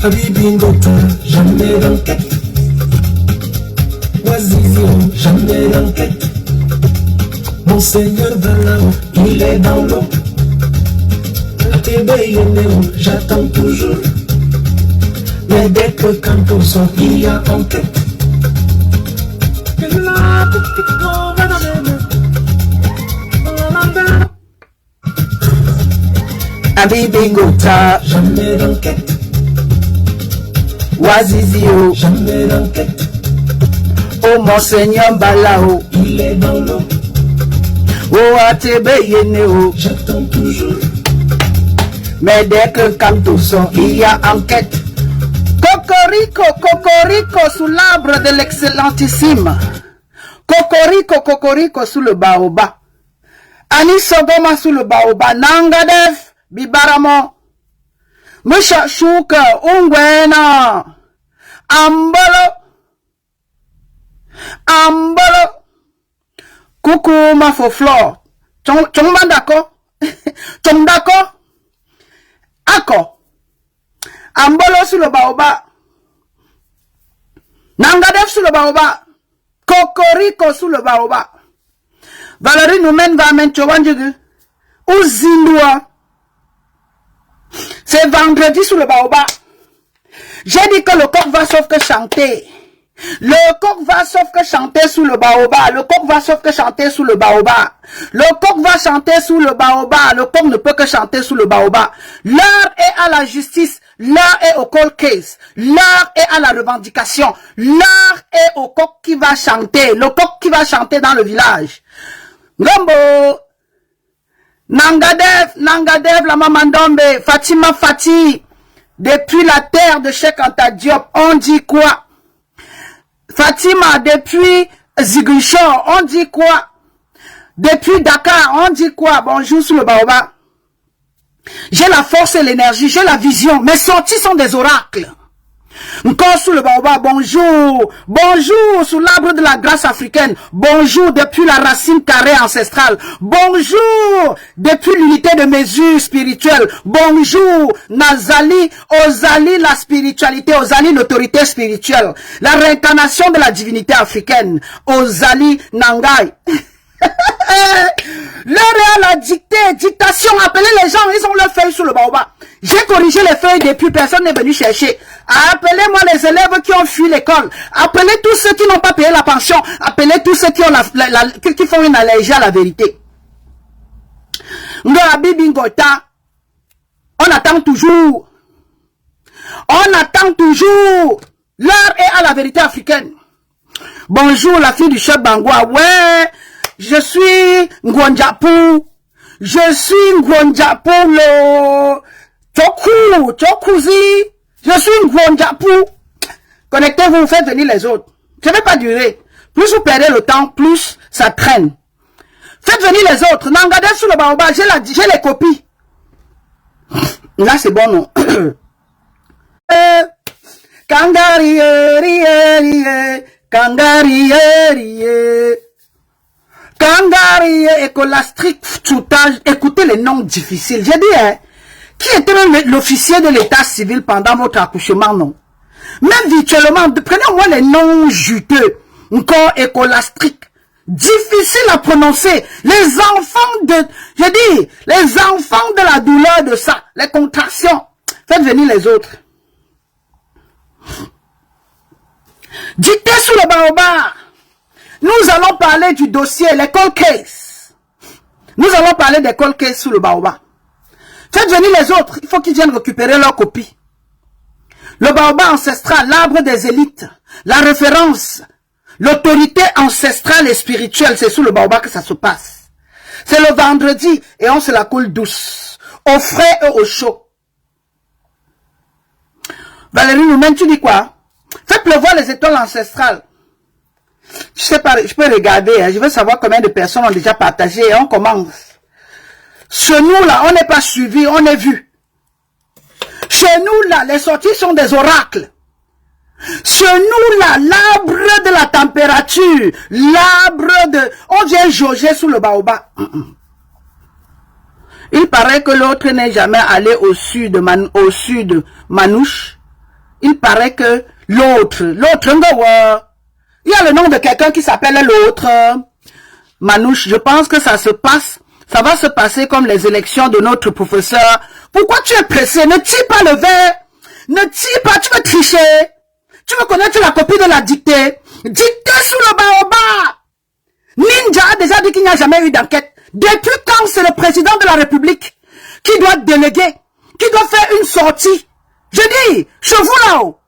Abibingota, jamais d'enquête. Oisizio, jamais d'enquête. Monseigneur va là-haut, il est dans l'eau. Atébéyénéo, j'attends toujours. Mais dès que quand on sort, il y a enquête. Abibingota, jamais d'enquête. Oisizio, Jamais d'enquête. oh Monseigneur Balao, Il est dans l'eau. oh Atébéyénéo, J'attends toujours. mais dès que quand on sort, il y a enquête. Cocorico, cocorico sous l'arbre de l'excellentissime. Cocorico, cocorico sous le baobab. Ani Sogoma sous le baobab. Nangadef, Bibaramo. Musha Shuka, Ungwena. Ambolo. Ambolo. Coucou, ma faux flore. Tchongman d'accord? Tchong d'accord? Ako. Ambolo sous le baobab. Nangadef sous le baobab. Cocorico sous le baobab. Valérie nous mène vers Menchowanjegu. Ou Zindua. C'est vendredi sous le baobab. J'ai dit que le coq va sauf que chanter. Le coq va sauf que chanter sous le baobab. Le coq va sauf que chanter sous le baobab. Le coq va chanter sous le baobab. Le coq ne peut que chanter sous le baobab. L'heure est à la justice. L'heure est au cold case. L'heure est à la revendication. L'heure est au coq qui va chanter. Le coq qui va chanter dans le village. Ngombo. Nangadev, Nangadev, la Mamandombe, Fatima Fati. Depuis la terre de Cheikh Anta Diop, on dit quoi? Fatima, depuis Ziguinchor, on dit quoi? Depuis Dakar, on dit quoi? Bonjour sous le baobab. J'ai la force et l'énergie, j'ai la vision. Mes sorties sont des oracles. Encore sous le baobab, bonjour. Bonjour sous l'arbre de la grâce africaine. Bonjour depuis la racine carrée ancestrale. Bonjour depuis l'unité de mesure spirituelle. Bonjour Nazali, Ozali la spiritualité, Ozali l'autorité spirituelle. La réincarnation de la divinité africaine. Ozali Nangai. L'heure est à la dictation, appelez les gens, ils ont leurs feuilles sous le baobab. J'ai corrigé les feuilles depuis, personne n'est venu chercher. Appelez-moi les élèves qui ont fui l'école. Appelez tous ceux qui n'ont pas payé la pension. Appelez tous ceux qui ont qui font une allergie à la vérité. Bingota, on attend toujours. On attend toujours. L'heure est à la vérité africaine. Bonjour la fille du chef Bangwa. Ouais. Je suis Ngwandjapou. Je suis Ngwandjapou le Chokuzi. Je suis Ngwandjapou. Connectez-vous, faites venir les autres. Ça ne va pas durer. Plus vous perdez le temps, plus ça traîne. Faites venir les autres. Nangadef sur le baobab, j'ai les copies. Là, c'est bon, non? Kangari, Kangari, Kangari, écolastrique, toutage. Écoutez les noms difficiles. J'ai dit, hein, qui était l'officier de l'état civil pendant votre accouchement, non? Même virtuellement, prenez au moins les noms juteux. Encore écolastrique. Difficile à prononcer. Les enfants de, j'ai dit, les enfants de la douleur de ça, les contractions. Faites venir les autres. Dictez sous le baobab. Nous allons parler du dossier, les cold cases. Nous allons parler des cold cases sous le baobab. Faites venir les autres. Il faut qu'ils viennent récupérer leur copie. Le baobab ancestral, l'arbre des élites, la référence, l'autorité ancestrale et spirituelle, c'est sous le baobab que ça se passe. C'est le vendredi et on se la coule douce, au frais et au chaud. Valérie nous-même, tu dis quoi? Faites pleuvoir les étoiles ancestrales. Je sais pas, je peux regarder, hein, je veux savoir combien de personnes ont déjà partagé et on commence. Chez nous là, on n'est pas suivi, on est vu. Chez nous là, les sorties sont des oracles. Chez nous là, l'arbre de la température, l'arbre de... On vient jauger sous le baobab. Il paraît que l'autre n'est jamais allé au sud Manouche. il paraît que l'autre, il y a le nom de quelqu'un qui s'appelle l'autre. Manouche, je pense que ça va se passer comme les élections de notre professeur. Pourquoi tu es pressé? Ne tire pas le verre. Ne tire pas, tu veux tricher. Tu veux connaître la copie de la dictée. Dictée sous le baobab. Ninja a déjà dit qu'il n'y a jamais eu d'enquête. Depuis quand c'est le président de la République qui doit déléguer, qui doit faire une sortie? Je dis, chez vous là-haut,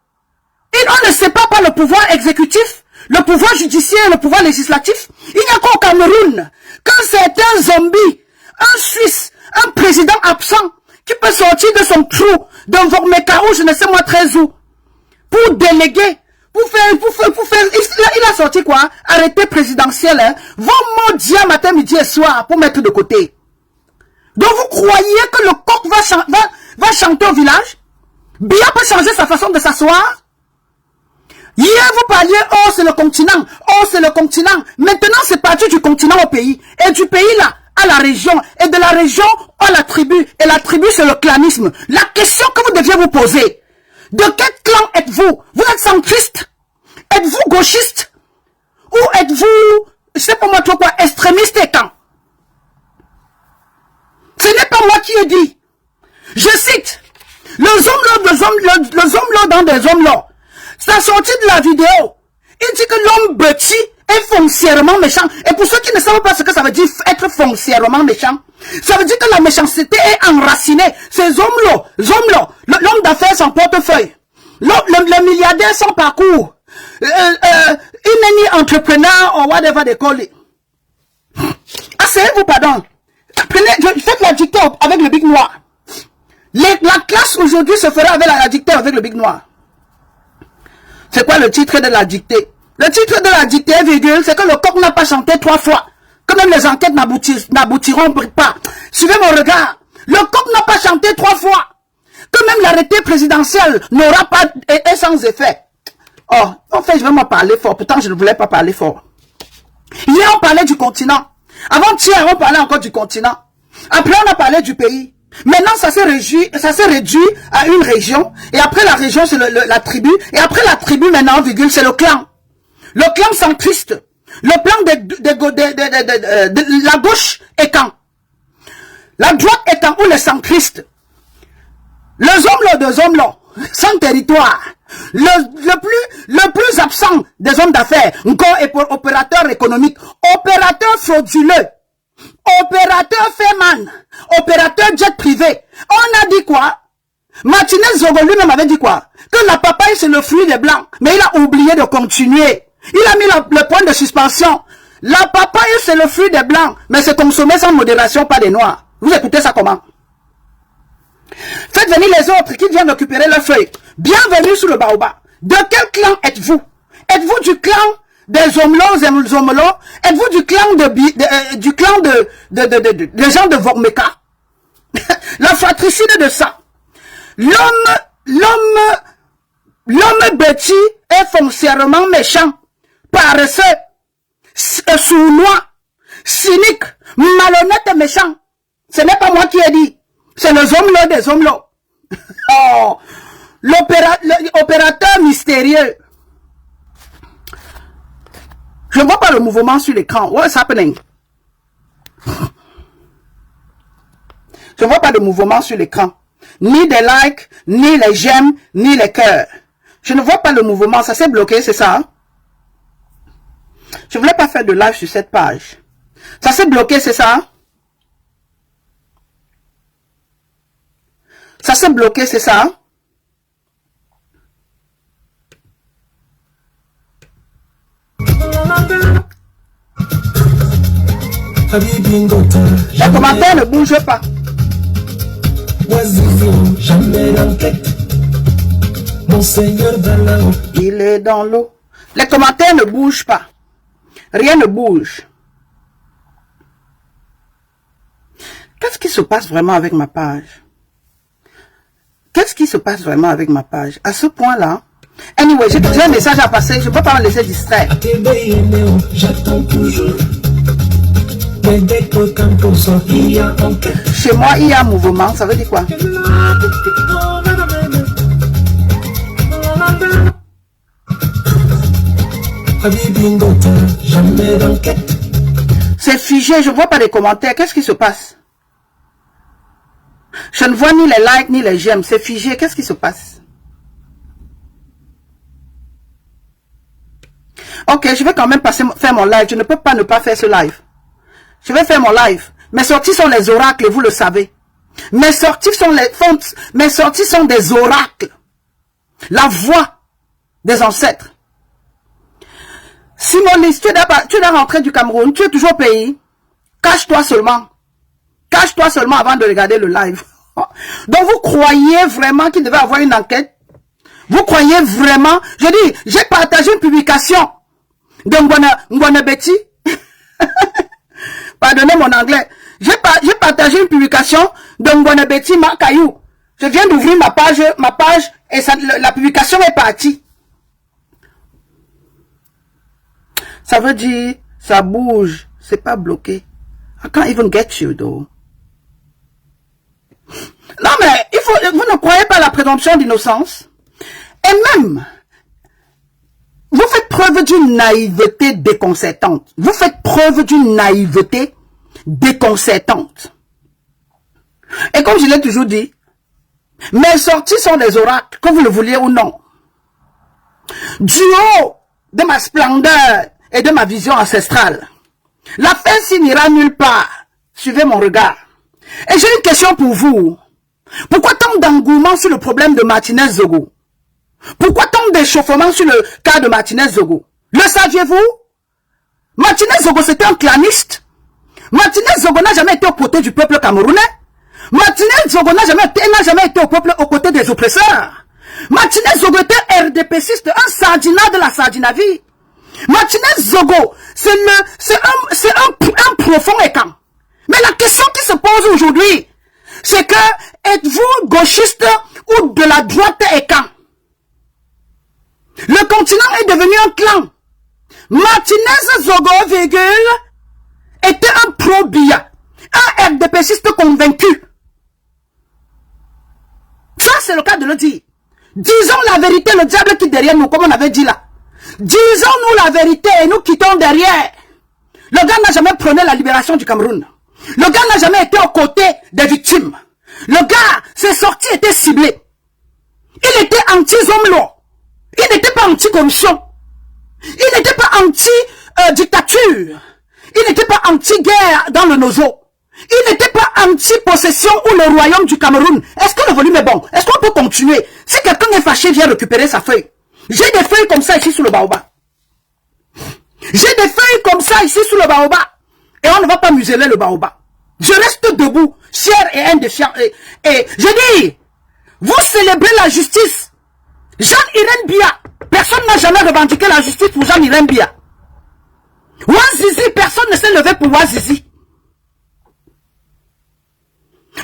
on ne sait pas par le pouvoir exécutif, le pouvoir judiciaire, le pouvoir législatif. Il n'y a qu'au Cameroun, quand c'est un zombie, un Suisse, un président absent, qui peut sortir de son trou, d'un Vormeka ou je ne sais moi très où, pour déléguer, pour faire, il a sorti quoi? Arrêté présidentiel, hein? Vos mots dia matin, midi et soir, pour mettre de côté. Donc vous croyez que le coq va chanter au village? Biya peut changer sa façon de s'asseoir? Hier, vous parliez, oh, c'est le continent. Oh, c'est le continent. Maintenant, c'est parti du continent au pays. Et du pays, là, à la région. Et de la région, à la tribu. Et la tribu, c'est le clanisme. La question que vous deviez vous poser. De quel clan êtes-vous? Vous êtes centriste? Êtes-vous gauchiste? Ou êtes-vous, je sais pas moi trop quoi, extrémiste et quand? Ce n'est pas moi qui ai dit. Je cite. Le zomblo dans des zomblos. Ça sorti de la vidéo. Il dit que l'homme bâti est foncièrement méchant. Et pour ceux qui ne savent pas ce que ça veut dire être foncièrement méchant, ça veut dire que la méchanceté est enracinée. C'est zomblo, l'homme d'affaires sans portefeuille. Le milliardaire sans parcours. Any entrepreneur or whatever they call it. Asseyez-vous, pardon. Faites la dictée avec le big noir. La classe aujourd'hui se fera avec la dictée avec le big noir. C'est quoi le titre de la dictée? Le titre de la dictée, virgule, c'est que le coq n'a pas chanté 3 fois. Que même les enquêtes n'aboutiront pas. Suivez mon regard. Le coq n'a pas chanté 3 fois. Que même l'arrêté présidentiel n'aura pas été sans effet. Oh, en fait, je vais m'en parler fort. Pourtant, je ne voulais pas parler fort. Hier, on parlait du continent. Avant-hier, on parlait encore du continent. Après, on a parlé du pays. Maintenant, ça s'est réduit à une région. Et après la région, c'est la tribu. Et après la tribu, maintenant, virgule, c'est le clan. Le clan centriste. Le plan de la gauche est quand? La droite est quand? Ou les centristes? Le zomblo de zomblo, sans territoire. Le plus absent des hommes d'affaires. Encore opérateur économique. Opérateur frauduleux. Opérateur Feman, opérateur jet privé. On a dit quoi? Martinez Zogo lui-même avait dit quoi? Que la papaye c'est le fruit des blancs. Mais il a oublié de continuer. Il a mis le point de suspension. La papaye c'est le fruit des blancs. Mais c'est consommé sans modération par des noirs. Vous écoutez ça comment? Faites venir les autres qui viennent récupérer leurs feuilles. Bienvenue sous le baobab. De quel clan êtes-vous? Êtes-vous du clan des zomblos et zomblos? Êtes-vous du clan des gens de Vormeka? La fratricide de ça. L'homme bêti est foncièrement méchant, paresseux, sournois, cynique, malhonnête et méchant. Ce n'est pas moi qui ai dit. C'est le zomblo des zomblos. Oh, l'opérateur mystérieux. Je ne vois pas le mouvement sur l'écran. What's happening? Je ne vois pas de mouvement sur l'écran. Ni des likes, ni les j'aime, ni les cœurs. Je ne vois pas le mouvement. Ça s'est bloqué, c'est ça? Hein? Je ne voulais pas faire de live sur cette page. Ça s'est bloqué, c'est ça? Hein? Ça s'est bloqué, c'est ça? Hein? Les commentaires ne bougent pas. Jamais d'enquête. Monseigneur dans l'eau. Il est dans l'eau. Les commentaires ne bougent pas. Rien ne bouge. Qu'est-ce qui se passe vraiment avec ma page? Qu'est-ce qui se passe vraiment avec ma page? À ce point-là, anyway, j'ai un message à passer. Je ne peux pas me laisser distraire. J'attends toujours. Mais dès que quand on sort, il y a enquête. Chez moi, il y a un mouvement. Ça veut dire quoi? jamais d'enquête. C'est figé, je ne vois pas les commentaires. Qu'est-ce qui se passe? Je ne vois ni les likes ni les j'aime. C'est figé. Qu'est-ce qui se passe? Ok, je vais quand même faire mon live. Je ne peux pas ne pas faire ce live. Je vais faire mon live. Mes sorties sont les oracles, vous le savez. Mes sorties sont des oracles. La voix des ancêtres. Simonis, tu dois rentrer du Cameroun. Tu es toujours au pays. Cache-toi seulement. Cache-toi seulement avant de regarder le live. Donc vous croyez vraiment qu'il devait avoir une enquête? Vous croyez vraiment? Je dis, j'ai partagé une publication de Ngwana Betty. Pardonnez mon anglais. J'ai partagé une publication de Ngwana Betty Makayou. Je viens d'ouvrir ma page et la publication est partie. Ça veut dire, ça bouge, c'est pas bloqué. I can't even get you, though. Non, mais vous ne croyez pas à la présomption d'innocence? Et même, vous faites preuve d'une naïveté déconcertante. Vous faites preuve d'une naïveté déconcertante. Et comme je l'ai toujours dit, mes sorties sont des oracles, que vous le vouliez ou non. Du haut de ma splendeur et de ma vision ancestrale, la fin n'ira nulle part. Suivez mon regard. Et j'ai une question pour vous. Pourquoi tant d'engouement sur le problème de Martinez-Zogo? Pourquoi tant d'échauffement sur le cas de Martinez-Zogo? Le saviez-vous? Martinez-Zogo, c'était un claniste. Martinez-Zogo n'a jamais été aux côtés du peuple camerounais. Martinez-Zogo n'a jamais été aux côtés des oppresseurs. Martinez-Zogo était RDPciste, un sardinat de la sardinavie. Martinez-Zogo, c'est un profond écan. Mais la question qui se pose aujourd'hui, c'est que, êtes-vous gauchiste ou de la droite écan? Le continent est devenu un clan. Martinez-Zogo, était un pro-Biya, un RDPciste convaincu. Ça, c'est le cas de le dire. Disons la vérité, le diable qui est derrière nous, comme on avait dit là. Disons-nous la vérité et nous quittons derrière. Le gars n'a jamais prôné la libération du Cameroun. Le gars n'a jamais été aux côtés des victimes. Le gars, ses sorties étaient ciblées. Il était anti-Zomlo. Il n'était pas anti-corruption. Il n'était pas anti-dictature. Il n'était pas anti-guerre dans le Nozo. Il n'était pas anti-possession ou le royaume du Cameroun. Est-ce que le volume est bon? Est-ce qu'on peut continuer? Si quelqu'un est fâché, viens récupérer sa feuille. J'ai des feuilles comme ça ici sous le baobab. J'ai des feuilles comme ça ici sous le baobab. Et on ne va pas museler le baobab. Je reste debout, fier et indéfiant. Et je dis, vous célébrez la justice. Jean-Irène Biya. Personne n'a jamais revendiqué la justice pour Jean-Irène Biya. Ouazizi, personne ne s'est levé pour Ouazizi.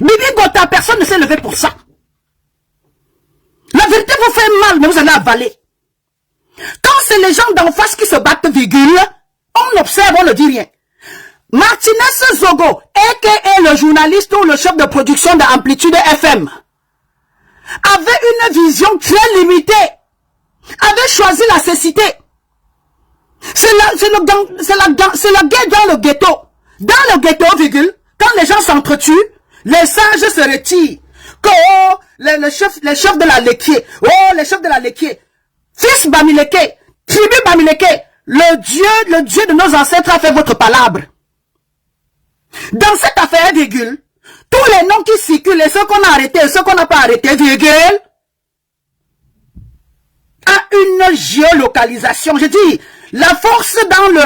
Bibi Gota, personne ne s'est levé pour ça. La vérité vous fait mal, mais vous allez avaler. Quand c'est les gens d'en face qui se battent, virgule, on observe, on ne dit rien. Martinez-Zogo, a.k.a. le journaliste ou le chef de production d'Amplitude FM, avait une vision très limitée, avait choisi la cécité. C'est la guerre dans le ghetto. Dans le ghetto, virgule, quand les gens s'entretuent, les sages se retirent. Que, oh, les chefs de la Lekié, oh, les chefs de la Lekié, fils Bamileke, tribu Bamileke, le Dieu de nos ancêtres a fait votre palabre. Dans cette affaire, virgule, tous les noms qui circulent, et ceux qu'on a arrêtés et ceux qu'on n'a pas arrêtés, virgule, a une géolocalisation. Je dis, la force dans le...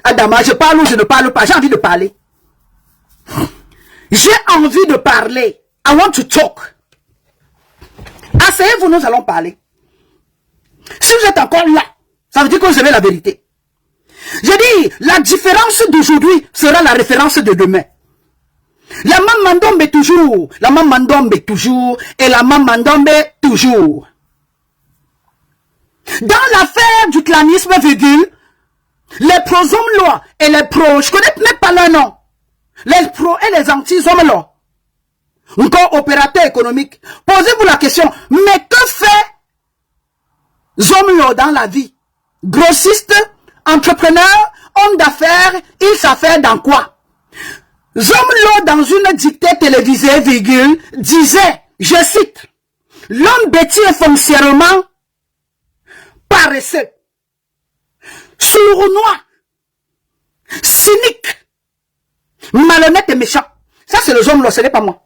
Adama, je parle ou je ne parle pas, j'ai envie de parler. J'ai envie de parler. I want to talk. Asseyez-vous, nous allons parler. Si vous êtes encore là, ça veut dire que vous savez la vérité. Je dis, la différence d'aujourd'hui sera la référence de demain. La Mamandombe toujours, la Mamandombe toujours, et la Mamandombe toujours. Dans l'affaire du clanisme, virgule, les pro-Zomlois et les pro, je connais même pas leur nom, les pro et les anti-Zomlois, encore opérateurs économiques, posez-vous la question, mais que fait Zomlo dans la vie? grossiste, entrepreneur, homme d'affaires, il s'affaire dans quoi? Zomlo, dans une dictée télévisée, virgule, disait, je cite, l'homme bêtis est foncièrement paresseux, sournois, cynique, malhonnête et méchant. Ça, c'est le Zomlo, ce n'est pas moi.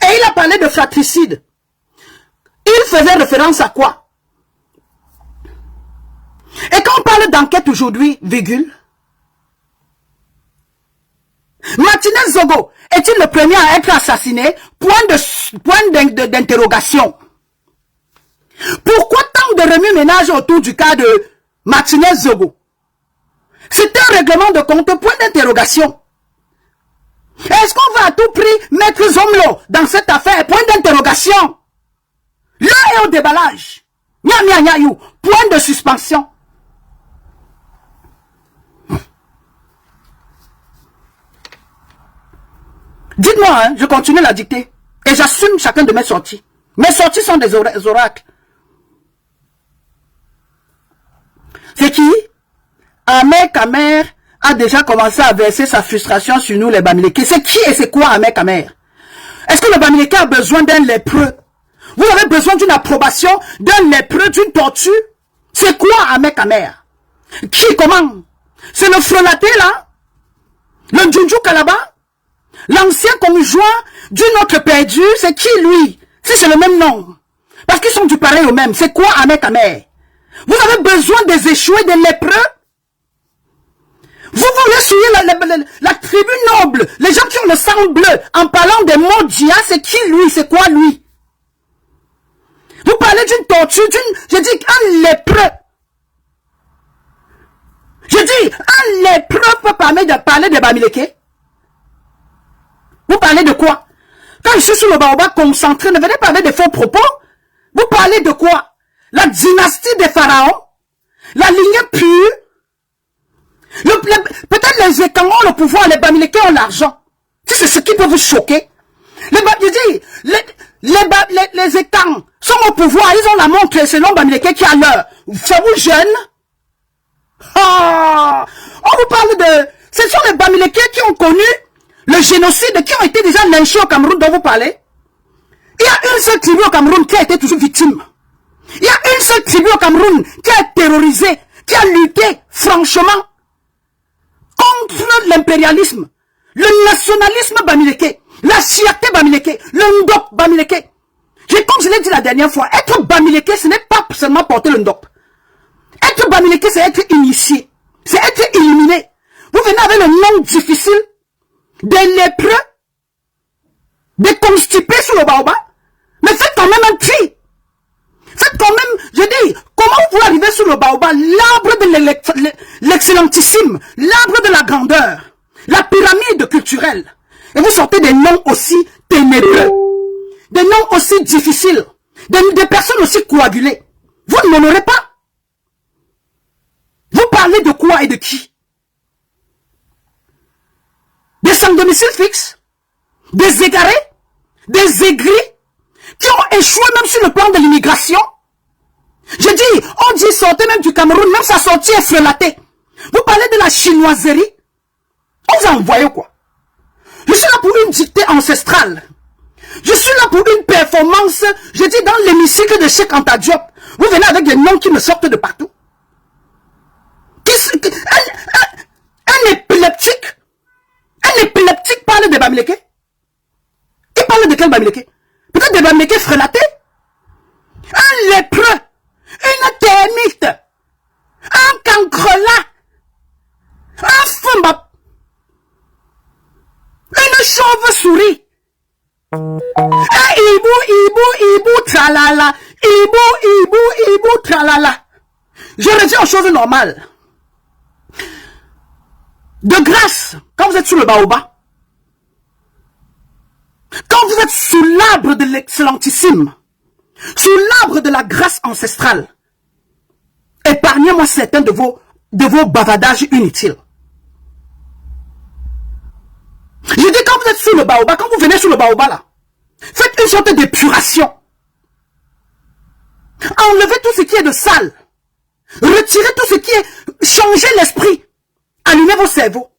Et il a parlé de fratricide. Il faisait référence à quoi? Et quand on parle d'enquête aujourd'hui, virgule, Martinez Zogo est-il le premier à être assassiné? Point d'interrogation. Pourquoi tant de remue-ménage autour du cas de Martinez Zogo? C'est un règlement de compte, point d'interrogation. Est-ce qu'on va à tout prix mettre Zomlo dans cette affaire? Point d'interrogation. Là est au déballage. Point de suspension. Dites-moi, hein, je continue la dictée. Et j'assume chacun de mes sorties. Mes sorties sont des oracles. C'est qui? Ahmed Kamer a déjà commencé à verser sa frustration sur nous les Bamileke. C'est qui et c'est quoi Ahmed Kamer? Est-ce que le Bamileke a besoin d'un lépreux? Vous avez besoin d'une approbation, d'un lépreux, d'une tortue? C'est quoi Ahmed Kamer? Qui, comment? C'est le frelaté là? Le Djundju Kalaba? L'ancien commis-joint d'une autre perdu? C'est qui lui? Si c'est le même nom. Parce qu'ils sont du pareil au même. C'est quoi Ahmed Kamer? Vous avez besoin des échoués, des lépreux? Vous voulez souiller la tribu noble, les gens qui ont le sang bleu, en parlant des mots d'Ia, c'est qui lui? C'est quoi lui? Vous parlez d'une tortue, je dis un lépreux. Je dis, un lépreux peut parler de Bamileke. Vous parlez de quoi? Quand je suis sur le baobab concentré, ne venez pas avec des faux propos. Vous parlez de quoi? La dynastie des pharaons? La lignée pure? Peut-être les Ékans ont le pouvoir, les Bamileke ont l'argent. Si c'est ce qui peut vous choquer. Les Ékans sont au pouvoir, ils ont la montre, c'est l'homme Bamileke qui a l'heure. Ça vous gêne? Oh, on vous parle de... Ce sont les Bamileke qui ont connu le génocide, qui ont été déjà lynchés au Cameroun dont vous parlez. Il y a une seule tribu au Cameroun qui a été toujours victime. Il y a une seule tribu au Cameroun qui a terrorisé, qui a lutté franchement contre l'impérialisme, le nationalisme Bamileke, la fierté Bamileke, le Ndop Bamileke. Comme je l'ai dit la dernière fois, être Bamileke, ce n'est pas seulement porter le Ndop. Être Bamileke, c'est être initié, c'est être illuminé. Vous venez avec le nom difficile des lépreux, des constipés sous le baobab, mais faites quand même un tri. Faites quand même, je dis, comment vous arrivez sur le baobab, l'arbre de l'excellentissime, l'arbre de la grandeur, la pyramide culturelle, et vous sortez des noms aussi ténébreux, des noms aussi difficiles, des personnes aussi coagulées. Vous ne m'honorez pas. Vous parlez de quoi et de qui? Des sans-domicile fixe, des égarés, des aigris, qui ont échoué même sur le plan de l'immigration. Je dis, on dit sortez même du Cameroun, même sa sortie est frelatée. Vous parlez de la chinoiserie. On vous a envoyé quoi? Je suis là pour une dictée ancestrale. Je suis là pour une performance, je dis dans l'hémicycle de Cheikh Anta Diop. Vous venez avec des noms qui me sortent de partout. Un épileptique parle de Bamileke. Il parle de quel Bamileke? Peut-être des Bamileke frelatés? Un lépreux, une termite, un cancrelat, un fumba, une chauve-souris, un hibou, tralala, hibou, tralala. Je reviens aux choses normales. De grâce, quand vous êtes sous le baobab, quand vous êtes sous l'arbre de l'excellentissime, sous l'arbre de la grâce ancestrale, épargnez-moi certains de vos bavardages inutiles. Je dis quand vous êtes sous le baobab, quand vous venez sous le baobab là, faites une sorte d'épuration. Enlevez tout ce qui est de sale. Retirez tout ce qui est... Changez l'esprit. Allumez vos cerveaux.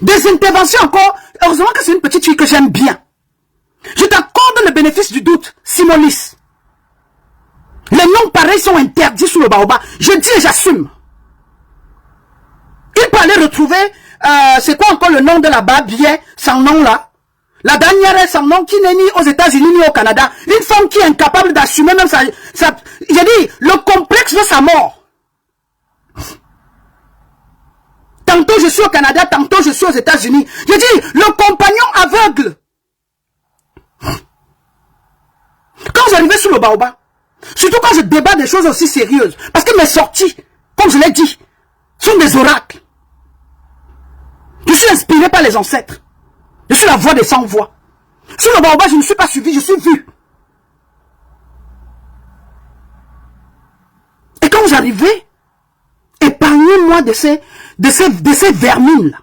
Des interventions encore. Heureusement que c'est une petite fille que j'aime bien. Je t'accorde le bénéfice du doute, Simonis. Les noms pareils sont interdits sous le baobab. Je dis et j'assume. Il peut aller retrouver, c'est quoi encore le nom de la Babie, sans nom là. La dernière sans nom qui n'est ni aux États-Unis ni au Canada. Une femme qui est incapable d'assumer même sa... J'ai dit, le complexe de sa mort. Tantôt je suis au Canada, tantôt je suis aux États-Unis. J'ai dit, le compagnon aveugle. Quand j'arrivais sous le baobab, surtout quand je débat des choses aussi sérieuses, parce que mes sorties, comme je l'ai dit, sont des oracles. Je suis inspiré par les ancêtres. Je suis la voix des sans-voix. Sous le baobab, je ne suis pas suivi, je suis vu. Et quand j'arrivais, épargnez-moi de ces vermines-là,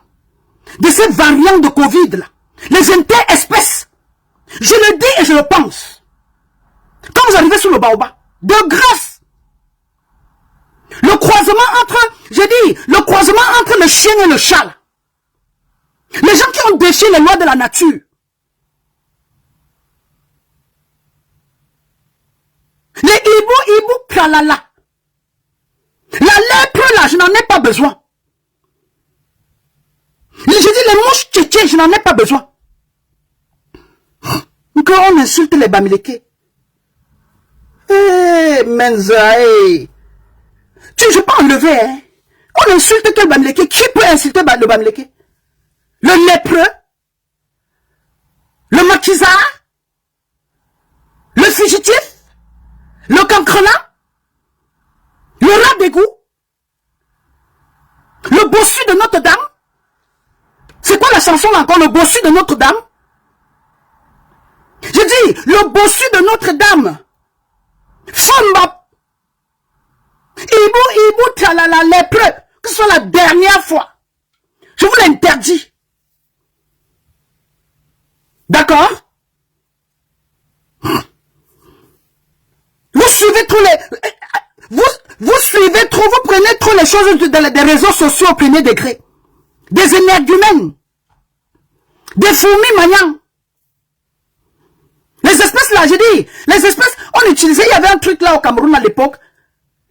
de ces variants de Covid-là, les interespèces. Je le dis et je le pense. Quand j'arrivais sous le baobab, de grâce, le croisement entre, j'ai dit, le croisement entre le chien et le chat, là. Les gens qui ont défié les lois de la nature. Les hibou, tralala. La lèpre là, je n'en ai pas besoin. Je dis les mouches tchétchés, je n'en ai pas besoin. Quand on insulte les Bamileke. Eh, Menza, eh. Je peux enlever, hein. On insulte quel Bamileke? Qui peut insulter le Bamileke? Le lépreux, le maquisa, le fugitif, le cancrelat, le rat d'égout, le bossu de Notre-Dame. C'est quoi la chanson là encore, le bossu de Notre-Dame? Je dis, le bossu de Notre-Dame. Famba. Ibu, tralala, lépreux. Que ce soit la dernière fois. Je vous l'interdis. D'accord? Vous suivez trop les... Vous suivez trop, vous prenez trop les choses des réseaux sociaux au premier degré. Des énergumènes. Des fourmis maniants. Les espèces là, j'ai dit, les espèces, on utilisait, il y avait un truc là au Cameroun à l'époque,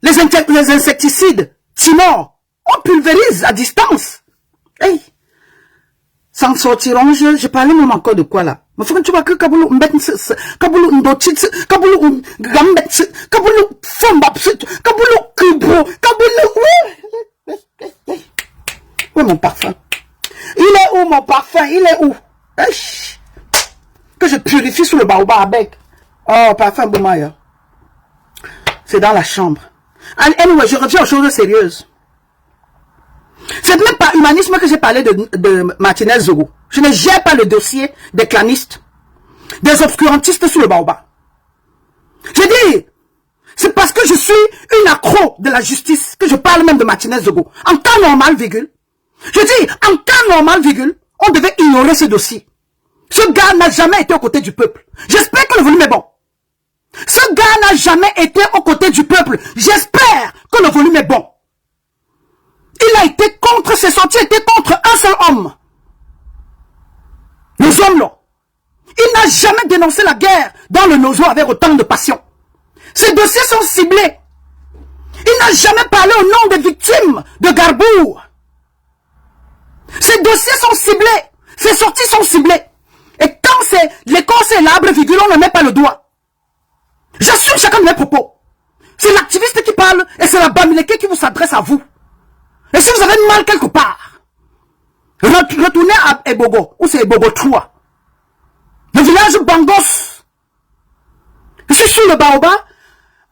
les insecticides, Timor, on pulvérise à distance. Hey. S'en sortiront, je parlais même encore de quoi là. Mais faut que tu vois que Kaboulou Kaboulou Ndotit, Kaboulou Gambet, Kaboulou Fombapsit, Kaboulou Kubro, Kaboulou. Où est mon parfum? Il est où mon parfum? Il est où? Que je purifie sous le baobab avec. Oh, parfum Boumaya. C'est dans la chambre. Anyway, je reviens aux choses sérieuses. C'est même pas humanisme que j'ai parlé de Martinez Zogo. Je ne gère pas le dossier des clanistes, des obscurantistes sous le baobab. Je dis, c'est parce que je suis une accro de la justice que je parle même de Martinez Zogo. En temps normal, virgule. Je dis, en temps normal, virgule, on devait ignorer ce dossier. Ce gars n'a jamais été aux côtés du peuple. J'espère que le volume est bon. Ce gars n'a jamais été aux côtés du peuple. J'espère que le volume est bon. Il a été contre, ses sorties étaient contre un seul homme. Nous hommes là. Il n'a jamais dénoncé la guerre dans le Nozo avec autant de passion. Ces dossiers sont ciblés. Il n'a jamais parlé au nom des victimes de Garbour. Ces dossiers sont ciblés. Ces sorties sont ciblées. Et quand c'est l'écorce et l'arbre virgule, on ne met pas le doigt. J'assume chacun de mes propos. C'est l'activiste qui parle et c'est la Bamileke qui vous s'adresse à vous. Et si vous avez mal quelque part, retournez à Ebogo, ou c'est Ebogo 3. Le village Bangos. Je suis sur le baobab,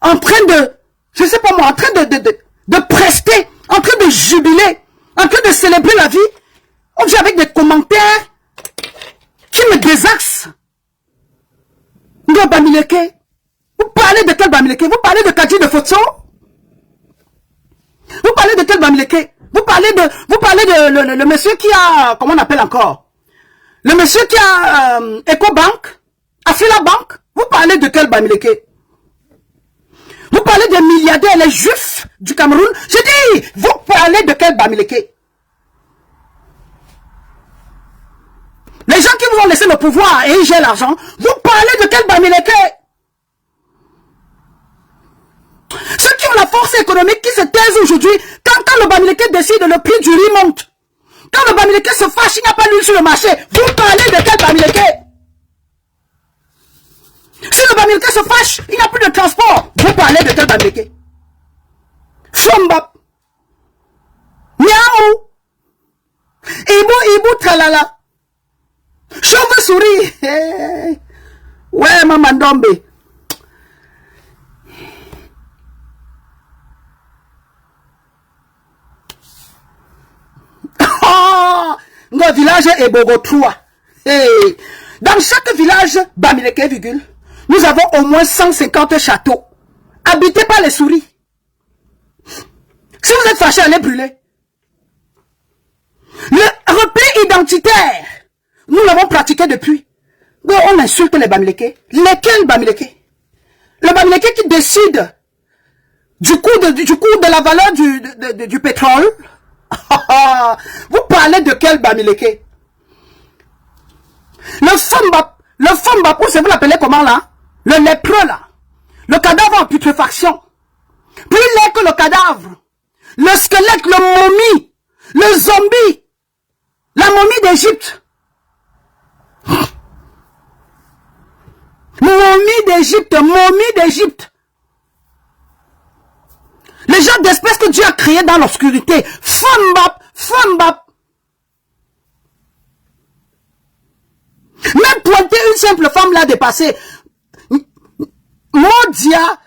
en train de, je sais pas moi, en train de prester, en train de jubiler, en train de célébrer la vie. On vient avec des commentaires qui me désaxent. Bamileke. Vous parlez de quel Bamileke? Vous parlez de Kadji de Fotso? Vous parlez de quel Bamileke? Vous parlez de le monsieur qui a, comment on appelle encore? Le monsieur qui a EcoBank, Afila Bank. Vous parlez de quel Bamileke? Vous regardez les juifs du Cameroun. Je dis, vous parlez de quel Bamileke? Les gens qui vous ont laissé le pouvoir et ils gèrent l'argent, vous parlez de quel Bamileke? Ceux qui ont la force économique qui se taisent aujourd'hui, quand le Bamileke décide, le prix du riz monte. Quand le Bamileke se fâche, il n'y a pas d'huile sur le marché. Vous parlez de quel Bamileke? Si le Bamileke se fâche, il n'y a plus de transport. Vous parlez de quel Bamileke? Fombap. Miaou. Ibu tralala. Chauve-souris. Hey. Ouais, maman Dombe. Oh, notre village est Bogotroua. Hey. Dans chaque village, Bamileke, virgule, nous avons au moins 150 châteaux habités par les souris. Si vous êtes fâché, allez brûler. Le repli identitaire, nous l'avons pratiqué depuis. On insulte les Bamileke. Lesquels Bamileke? Le Bamileke qui décide du coût de la valeur du pétrole. Vous parlez de quel Bamileke? Le Fombap, vous l'appelez comment là? Le lépreux là. Le cadavre en putréfaction. Plus laid que le cadavre. Le squelette, le momie. Le zombie. La momie d'Égypte. Momie d'Égypte. Les gens d'espèces que Dieu a créés dans l'obscurité. Fombap. Même pointer une simple femme l'a dépassé. Modia.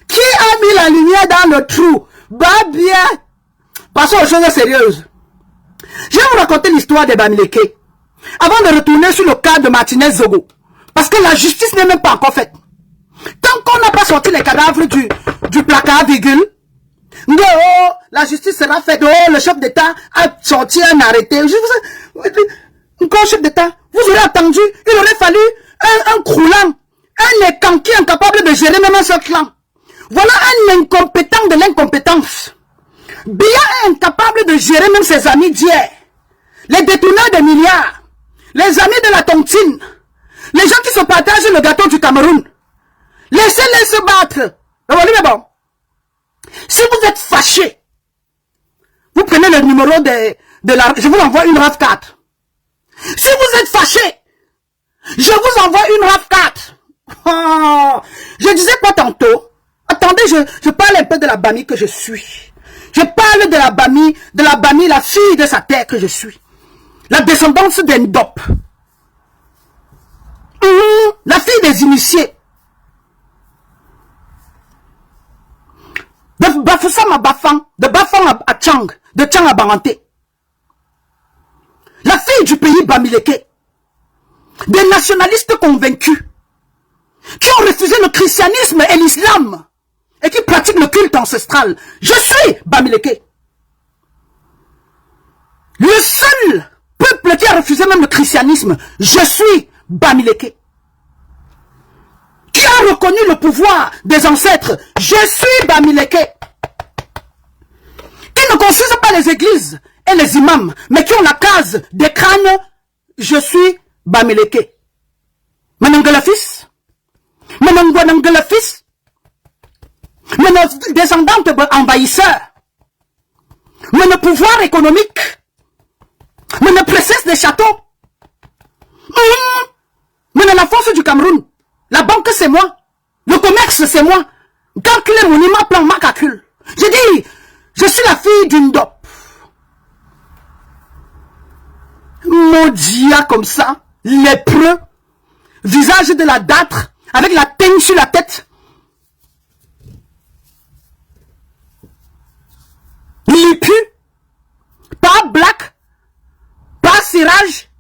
Qui a mis la lumière dans le trou? Bah bien. Passons aux choses sérieuses. Je vais vous raconter l'histoire des Bamileke. Avant de retourner sur le cas de Martinez Zogo. Parce que la justice n'est même pas encore faite. Tant qu'on n'a pas sorti les cadavres du placard, virgule, oh, la justice sera faite. Oh, le chef d'État a sorti un arrêté. Encore chef d'État, vous aurez attendu. Il aurait fallu un croulant, un écanqué incapable de gérer même un seul clan. Voilà un incompétent de l'incompétence. Bien incapable de gérer même ses amis d'hier. Les détourneurs de milliards. Les amis de la tontine. Les gens qui se partagent le gâteau du Cameroun. Laissez-les se battre. Mais bon. Si vous êtes fâché, vous prenez le numéro de la... Je vous envoie une RAV4. Si vous êtes fâché, je vous envoie une RAV4. Oh, je disais quoi tantôt? Attendez, je parle un peu de la Bami que je suis. Je parle de la Bami, la fille de sa terre que je suis. La descendance d'Endop. La fille des initiés. De Bafoussam à Bafang, de Bafang à Tchang, de Tchang à Baranté. La fille du pays Bamileke. Des nationalistes convaincus. Qui ont refusé le christianisme et l'islam. Et qui pratiquent le culte ancestral. Je suis Bamileke. Le seul peuple qui a refusé même le christianisme. Je suis Bamileke. Qui a reconnu le pouvoir des ancêtres. Je suis Bamileke. Qui ne construisent pas les églises et les imams, mais qui ont la case des crânes. Je suis Bamileke. Manangala fils. Manangala fils. Mais nos descendants envahisseurs, mais nos pouvoirs économiques, mais nos princesses des châteaux, mais la force du Cameroun, la banque c'est moi, le commerce c'est moi, quand les monuments plan ma calcul. Je dis, je suis la fille d'une dope. Maudia comme ça, lépreux, visage de la dâtre, avec la teigne sur la tête. Lipu, pas black, pas cirage,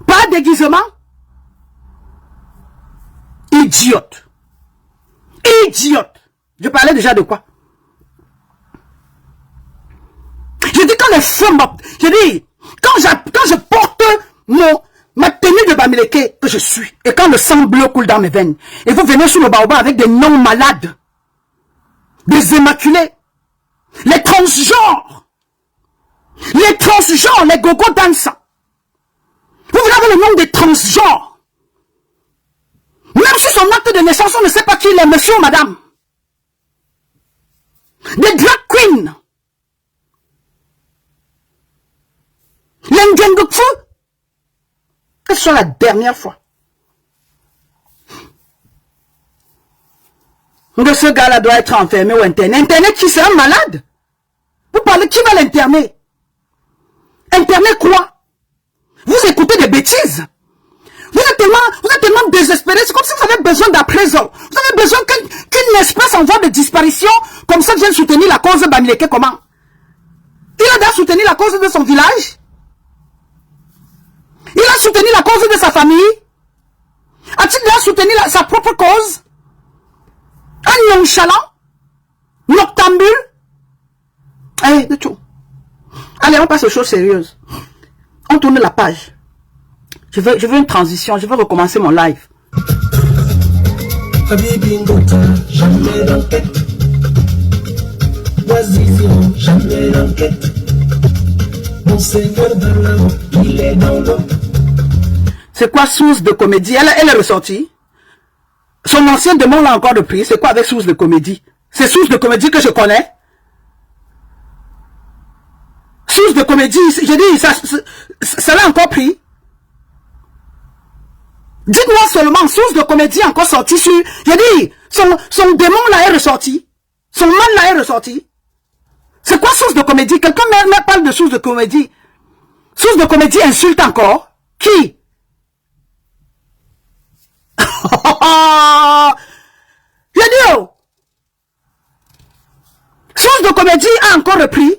pas déguisement. Idiote. Idiote. Je parlais déjà de quoi? Je dis quand les femmes, je dis, quand je porte ma tenue de Bamileke, que je suis, et quand le sang bleu coule dans mes veines, et vous venez sur le baobab avec des noms malades, des immaculés, les transgenres, les gogo dansants. Vous avez le nom des transgenres. Même si son acte de naissance, on ne sait pas qui il est, monsieur ou madame. Des drag queens. Les Ngengokfu. Que ce soit la dernière fois. De ce gars-là doit être enfermé ou interné. Interné qui, c'est un malade? Vous parlez, qui va l'interner? Interner quoi? Vous écoutez des bêtises. Vous êtes tellement désespéré. C'est comme si vous avez besoin d'après-ordre. Vous avez besoin qu'une espèce en voie de disparition, comme ça, vienne soutenir la cause de Bamileke. Comment? Il a déjà soutenu la cause de son village? Il a soutenu la cause de sa famille? A-t-il déjà soutenu sa propre cause? Un nonchalant? Noctambule? Allez, de tout. Allez, on passe aux choses sérieuses. On tourne la page. Je veux une transition. Je veux recommencer mon live. Habibi Ngota, jamais d'enquête. Oisizion, jamais d'enquête. Monseigneur dans l'eau, il est dans l'eau. C'est quoi source de comédie? Elle est ressortie. Son ancien démon l'a encore repris. C'est quoi avec source de comédie? C'est source de comédie que je connais. Source de comédie, j'ai dit, ça l'a encore pris. Dites-moi seulement, source de comédie encore sortie sur... J'ai dit, son démon là est ressorti. Son mal là est ressorti. C'est quoi source de comédie? Quelqu'un me parle de source de comédie. Source de comédie insulte encore. Qui? J'ai dit, oh. Source de comédie a encore repris.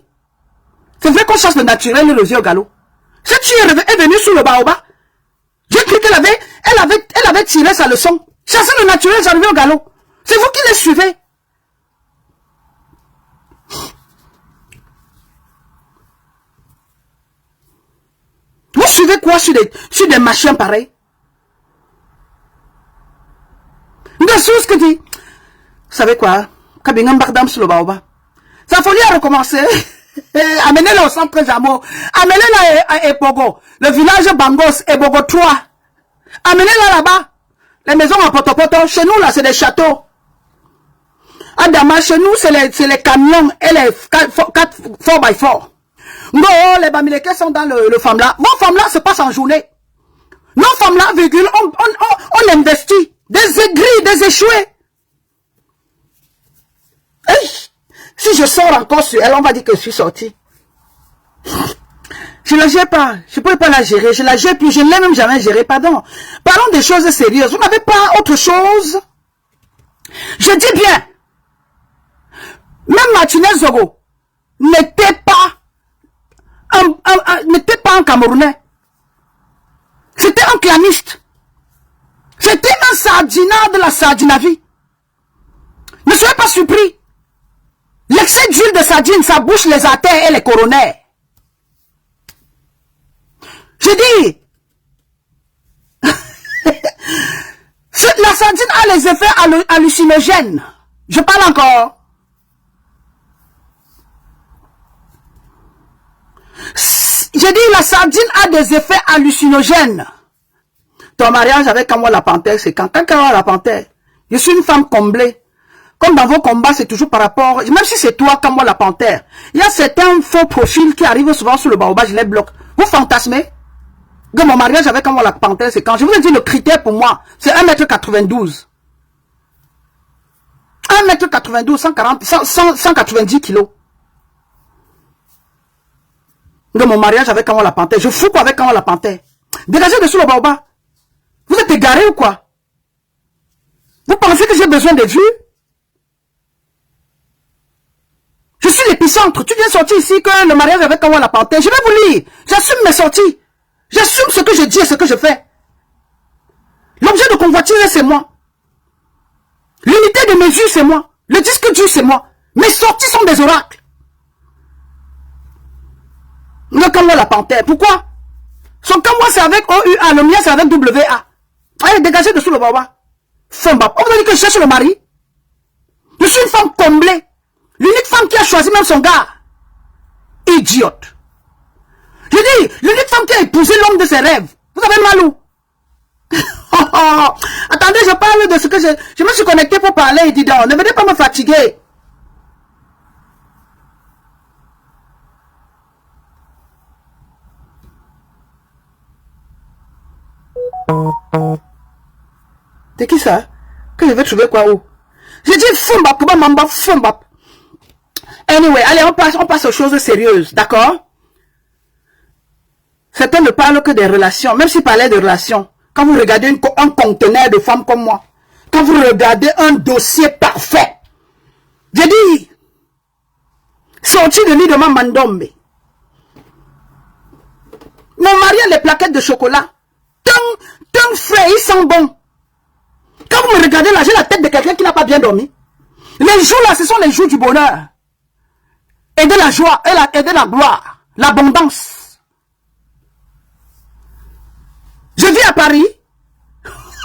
C'est vrai qu'on chasse le naturel et le vieux au galop. Cette fille est venue sur le baobab. J'ai cru elle avait tiré sa leçon. Chasser le naturel, j'arrivais au galop. C'est vous qui les suivez. Vous suivez quoi sur des machins pareils? Des sources que dit. Vous savez quoi? Kabingam Bardam sur le baobab. Ça folie à recommencer. Amenez-le au centre Jamo. Amenez-le à Ebogo. Le village Bangos, Ebogo 3. Amenez-le là-bas. Les maisons en potopoto. Chez nous, là, c'est des châteaux. À Dama, chez nous, c'est les camions et les 4x4. Non, les Bamileke sont dans le Famla. Vos Famla se passe en journée. Nos Famla, virgule, on investit. Des aigris, des échoués. Hey, si je sors encore sur elle, on va dire que je suis sorti. Je ne la gère pas. Je ne peux pas la gérer. Je la gère plus. Je ne l'ai même jamais gérée. Pardon. Parlons des choses sérieuses. Vous n'avez pas autre chose? Je dis bien. Même Martinez Zogo n'était pas un Camerounais. C'était un claniste. C'était un sardinat de la sardinavie. Ne soyez pas surpris. L'excès d'huile de sardine, ça bouche les artères et les coronaires. Je dis, la sardine a les effets hallucinogènes. Je parle encore. Je dis, la sardine a des effets hallucinogènes. Ton mariage avec Kamwa la Panthère, c'est quand Kamwa la Panthère. Je suis une femme comblée. Comme dans vos combats, c'est toujours par rapport... Même si c'est toi, Kamwa la Panthère, il y a certains faux profils qui arrivent souvent sur le baobab, je les bloque. Vous fantasmez? De mon mariage avec Kamwa la Panthère, c'est quand? Je vous ai dit, le critère pour moi, c'est 1m92. 1m92, 190 kilos. De mon mariage avec Kamwa la Panthère. Je fous quoi avec Kamwa la Panthère? Dégagez dessus le baobab. Vous êtes égaré ou quoi? Vous pensez que j'ai besoin de vues? Je suis l'épicentre. Tu viens sortir ici que le mariage avec Kamwa la Panthère. Je vais vous lire. J'assume mes sorties. J'assume ce que je dis et ce que je fais. L'objet de convoitise, c'est moi. L'unité de mesure, c'est moi. Le disque dur, c'est moi. Mes sorties sont des oracles. Le Kamwa la Panthère. Pourquoi? Son Kamwa, c'est avec OUA. Le mien, c'est avec WA. Baba. Fembap. On vous a dit que je cherche le mari. Je suis une femme comblée. L'unique femme qui a choisi même son gars. Idiote. Je dis, l'unique femme qui a épousé l'homme de ses rêves. Vous avez mal où? Attendez, je parle de ce que je me suis connecté pour parler et dis donc, ne venez pas me fatiguer. C'est qui ça? Que je vais trouver quoi où? J'ai dit Fumbap, Mamba, Fumbap. Anyway, allez, on passe aux choses sérieuses, d'accord? Certains ne parlent que des relations, même s'ils parlaient de relations. Quand vous regardez un conteneur de femmes comme moi, quand vous regardez un dossier parfait, j'ai dit, sorti de lit de ma Mandombe. Mon mari a les plaquettes de chocolat. Tant frais, ils sont bons. Quand vous me regardez là, j'ai la tête de quelqu'un qui n'a pas bien dormi. Les jours là, ce sont les jours du bonheur. Et de la joie, et de la gloire, l'abondance. Je vis à Paris.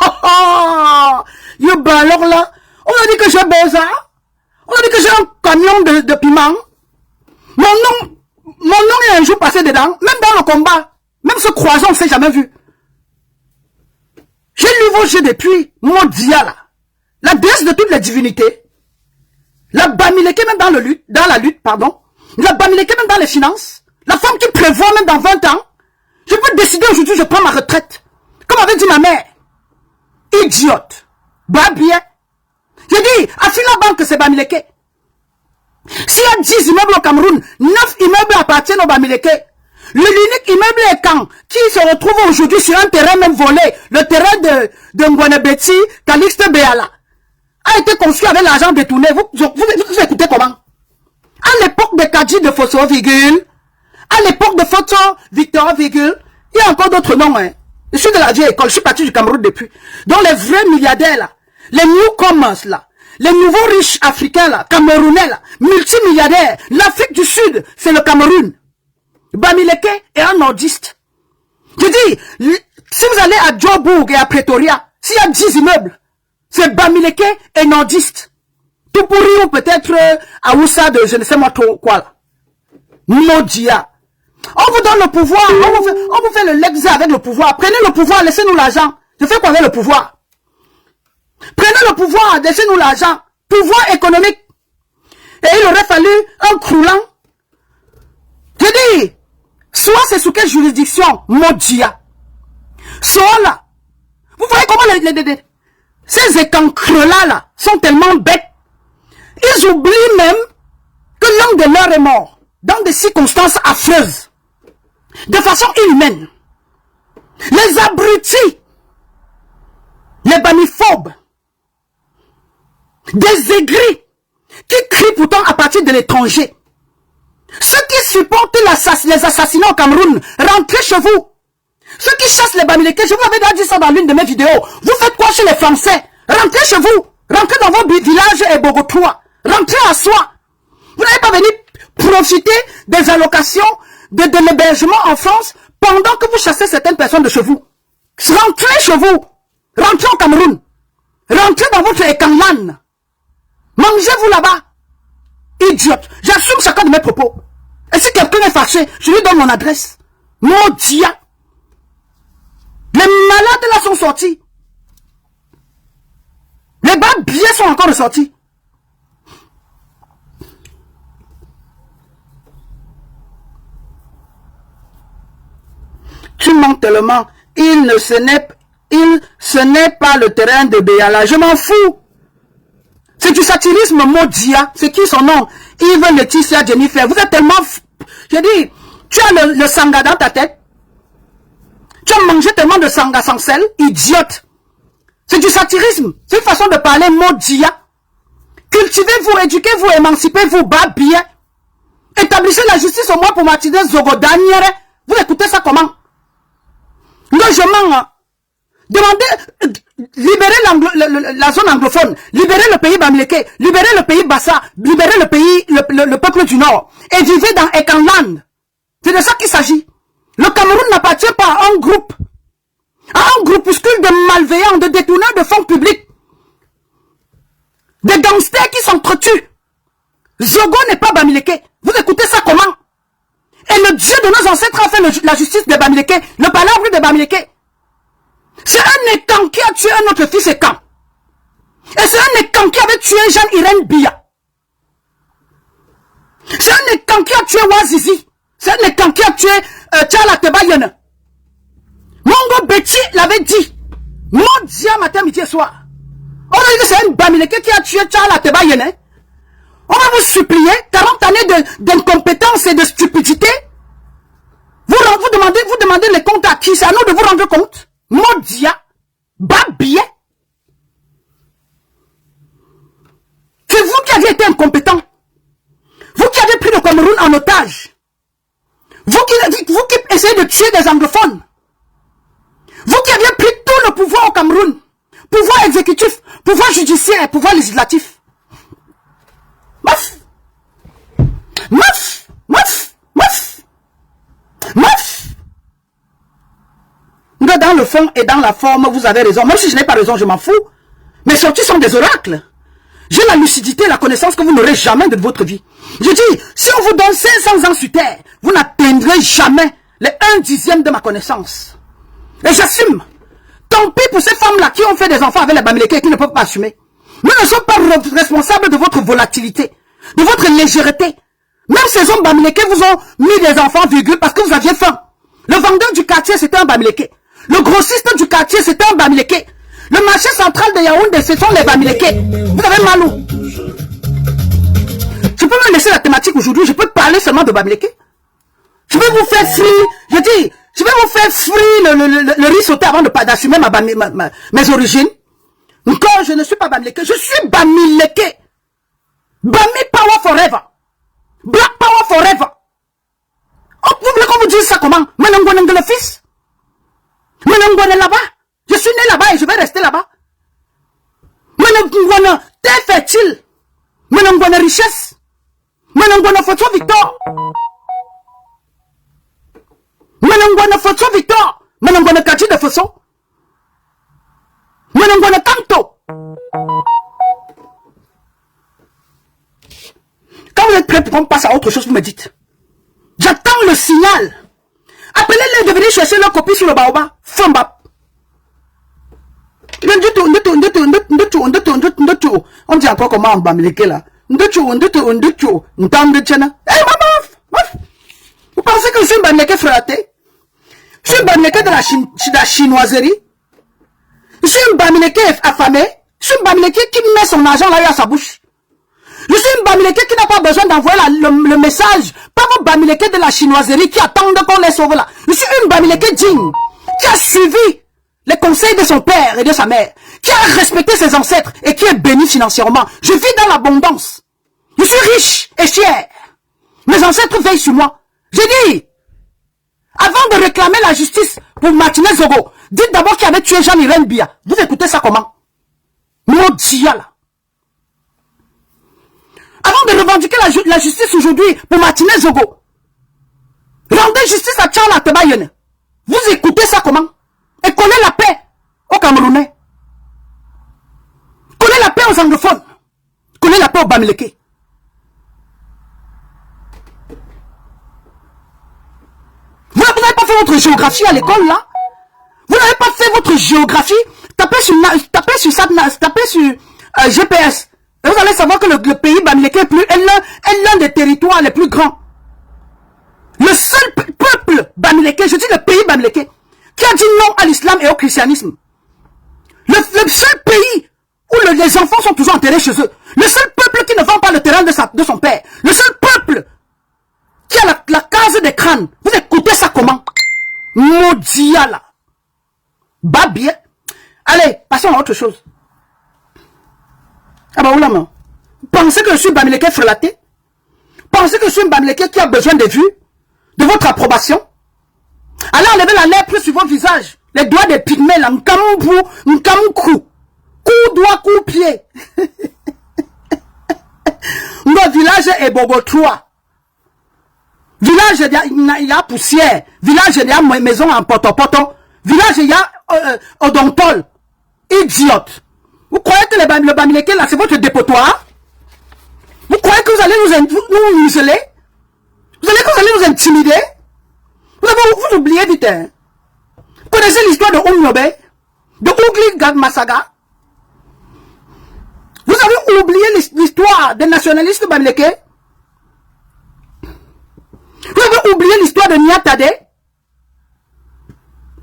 Alors là, on a dit que j'ai besoin. On a dit que j'ai un camion de piment. Mon nom est un jour passé dedans, même dans le combat. Même ce croisant, on ne s'est jamais vu. J'ai lu vos jeux depuis, Modia là. La déesse de toutes les divinités. La Bamileke même dans la lutte, pardon. La Bamileke même dans les finances. La femme qui prévoit même dans 20 ans. Je peux décider aujourd'hui, je prends ma retraite. Comme avait dit ma mère. Idiote. Babien. J'ai dit, à Fila Banque, c'est Bamileke. S'il y a 10 immeubles au Cameroun, 9 immeubles appartiennent au Bamileke. L'unique immeuble est quand qui se retrouve aujourd'hui sur un terrain même volé, le terrain de Ngwanebeti, Calixte Béala, a été construit avec l'argent détourné. Vous écoutez comment? À l'époque de Kadji de Fosso, virgule, à l'époque de Fosso, Victor, virgule, il y a encore d'autres noms, hein. Je suis de la vieille école, je suis parti du Cameroun depuis. Donc les vrais milliardaires là, les newcomers là, les nouveaux riches africains là, camerounais là, multimilliardaires, l'Afrique du Sud, c'est le Cameroun. Bamileke est un nordiste. Je dis, si vous allez à Joburg et à Pretoria, s'il y a 10 immeubles, c'est Bamileke et nordiste. Tout pourri ou peut-être à Oussa de je ne sais moi trop quoi là. Modia. On vous donne le pouvoir, on vous fait le legs avec le pouvoir. Prenez le pouvoir, laissez-nous l'argent. Je fais quoi avec le pouvoir? Prenez le pouvoir, laissez-nous l'argent. Pouvoir économique. Et il aurait fallu un croulant. Je dis, soit c'est sous quelle juridiction, Modia. Soit là. Vous voyez comment ces écancres-là là, sont tellement bêtes. Ils oublient même que l'un de leurs est mort. Dans des circonstances affreuses. De façon inhumaine. Les abrutis. Les bamiphobes. Des aigris. Qui crient pourtant à partir de l'étranger. Ceux qui supportent les assassinats au Cameroun, rentrez chez vous. Ceux qui chassent les Bamileke, je vous avais déjà dit ça dans l'une de mes vidéos. Vous faites quoi chez les Français? Rentrez chez vous. Rentrez dans vos villages et Bogotois. Rentrez à soi. Vous n'allez pas venir profiter des allocations de l'hébergement en France pendant que vous chassez certaines personnes de chez vous. Rentrez chez vous. Rentrez au Cameroun. Rentrez dans votre Ekanlan. Mangez-vous là-bas. Idiote. J'assume chacun de mes propos. Et si quelqu'un est fâché, je lui donne mon adresse. Modia. Les malades là sont sortis. Les bas billets sont encore sortis. Tu mens tellement. Ce n'est pas le terrain de Béala. Je m'en fous. C'est du satirisme, Modia. C'est qui son nom? Yves Laetitia Jennifer. Vous êtes tellement... Je dis, tu as le sanga dans ta tête. Tu as mangé tellement de sanga sans sel. Idiote. C'est du satirisme. C'est une façon de parler, Modia. Cultivez-vous, éduquez-vous, émancipez-vous, bas bien. Établissez la justice au moins pour Mathilde Zogodaniere. Vous écoutez ça comment? Non, je mens. Demandez, libérez la zone anglophone, libérez le pays Bamileke, libérez le pays Bassa, libérez le pays, le peuple du Nord, et vivez dans Ekanland. C'est de ça qu'il s'agit. Le Cameroun n'appartient pas à un groupe, groupuscule de malveillants, de détourneurs de fonds publics, des gangsters qui s'entretuent. Zogo n'est pas Bamileke. Vous écoutez ça comment? Et le Dieu de nos ancêtres a fait la justice de Bamileke, le palabre de Bamileke. C'est un écan qui a tué un autre fils écan. Et c'est un écan qui avait tué Jeanne-Irène Biya. C'est un écan qui a tué Wazizi. C'est un écan qui a tué Tchala Tebayene. Mongo Betty l'avait dit. Mondia matin, midi et soir. On a dit que c'est un Bamileke qui a tué Tchala Tebayene. On va vous supplier 40 années d'incompétence et de stupidité. Vous demandez les comptes à qui? C'est à nous de vous rendre compte. Mondia, Babie. C'est vous qui avez été incompétent. Vous qui avez pris le Cameroun en otage. Vous qui essayez de tuer des anglophones. Vous qui aviez pris tout le pouvoir au Cameroun. Pouvoir exécutif, pouvoir judiciaire et pouvoir législatif. Meuf. Meuf. Meuf. Meuf. Meuf. Dans le fond et dans la forme, vous avez raison. Même si je n'ai pas raison, je m'en fous. Mes sorties sont des oracles. J'ai la lucidité, la connaissance que vous n'aurez jamais de votre vie. Je dis, si on vous donne 500 ans sur terre, vous n'atteindrez jamais les 1/10 de ma connaissance. Et j'assume. Tant pis pour ces femmes-là qui ont fait des enfants avec les Bamileke et qui ne peuvent pas assumer. Nous ne sommes pas responsables de votre volatilité, de votre légèreté. Même ces hommes Bamileke vous ont mis des enfants, virgule, parce que vous aviez faim. Le vendeur du quartier, c'était un Bamileke. Le grossiste du quartier, c'était un Bamileke. Le marché central de Yaoundé, ce sont les Bamileke. Vous avez mal où? Je peux me laisser la thématique aujourd'hui, je peux parler seulement de Bamileke. Je vais vous faire frire, je dis, je vais vous faire frire le riz sauté avant d'assumer mes origines. Encore, je ne suis pas Bamileke, je suis Bamileke. Bami Power Forever. Black Power Forever. Oh, vous voulez qu'on vous dise ça comment? Menangouane le fils. Menangouane là-bas. Je suis né là-bas et je vais rester là-bas. Menangouane terre fertile. Menangouane richesse. Menangouane photo Victor. Menangouane photo Victor. Menangouane kati de façon. Menangouane kanto. Quand vous êtes prêts pour qu'on passe à autre chose, vous me dites. J'attends le signal. Appelez-les de venir chercher leur copie sur le baobab. Fambap. On dit encore comment on Bamileke là. Hey maman, vous pensez que je suis un Bamileke frelaté? Je suis un Bamileke de la chinoiserie. Je suis un Bamileke affamé. Je suis un Bamileke qui met son argent là à sa bouche. Je suis une Bamileke qui n'a pas besoin d'envoyer le message. Pas vos Bamileke de la chinoiserie qui attendent qu'on les sauve là. Je suis une Bamileke digne qui a suivi les conseils de son père et de sa mère, qui a respecté ses ancêtres et qui est béni financièrement. Je vis dans l'abondance. Je suis riche et fier. Mes ancêtres veillent sur moi. J'ai dit, avant de réclamer la justice pour Martinez Zogo, dites d'abord qu'il avait tué Jeanne-Irène Biya. Vous écoutez ça comment? Maudia là. Avant de revendiquer la justice aujourd'hui pour Martinez Zogo, rendez justice à Tchala Tebayene. Vous écoutez ça comment? Et connaissez la paix aux Camerounais. Connaissez la paix aux anglophones. Connaissez la paix aux Bamileke. Vous n'avez pas fait votre géographie à l'école là? Vous n'avez pas fait votre géographie? Tapez sur GPS. Et vous allez savoir que le pays Bamileke est l'un des territoires les plus grands. Le seul peuple Bamileke, je dis le pays Bamileke, qui a dit non à l'islam et au christianisme. Le seul pays où les enfants sont toujours enterrés chez eux. Le seul peuple qui ne vend pas le terrain de son père. Le seul peuple qui a la case des crânes. Vous écoutez ça comment? Maudia là. Babie. Allez, passons à autre chose. Ah bah oula, pensez que je suis Bamileke frelaté? Pensez que je suis un Bamileke qui a besoin de vues? De votre approbation? Allez enlever la lèpre sur votre visage. Les doigts des pygmées là. Nkamou, nkamou. Coup doigt, coup pied. Notre village est Bobo 3. Village, il y a poussière. Village, il y a maison en poto-poto. Village, il y a odontol. idiote. Vous croyez que le Bamileke, là, c'est votre dépotoir? Vous croyez que vous allez nous museler? Vous allez nous intimider? Vous oubliez vite, hein? Vous connaissez l'histoire de Oumyobe? De Ougli Masaga? Vous avez oublié l'histoire des nationalistes Bamileke? Vous avez oublié l'histoire de Niatade?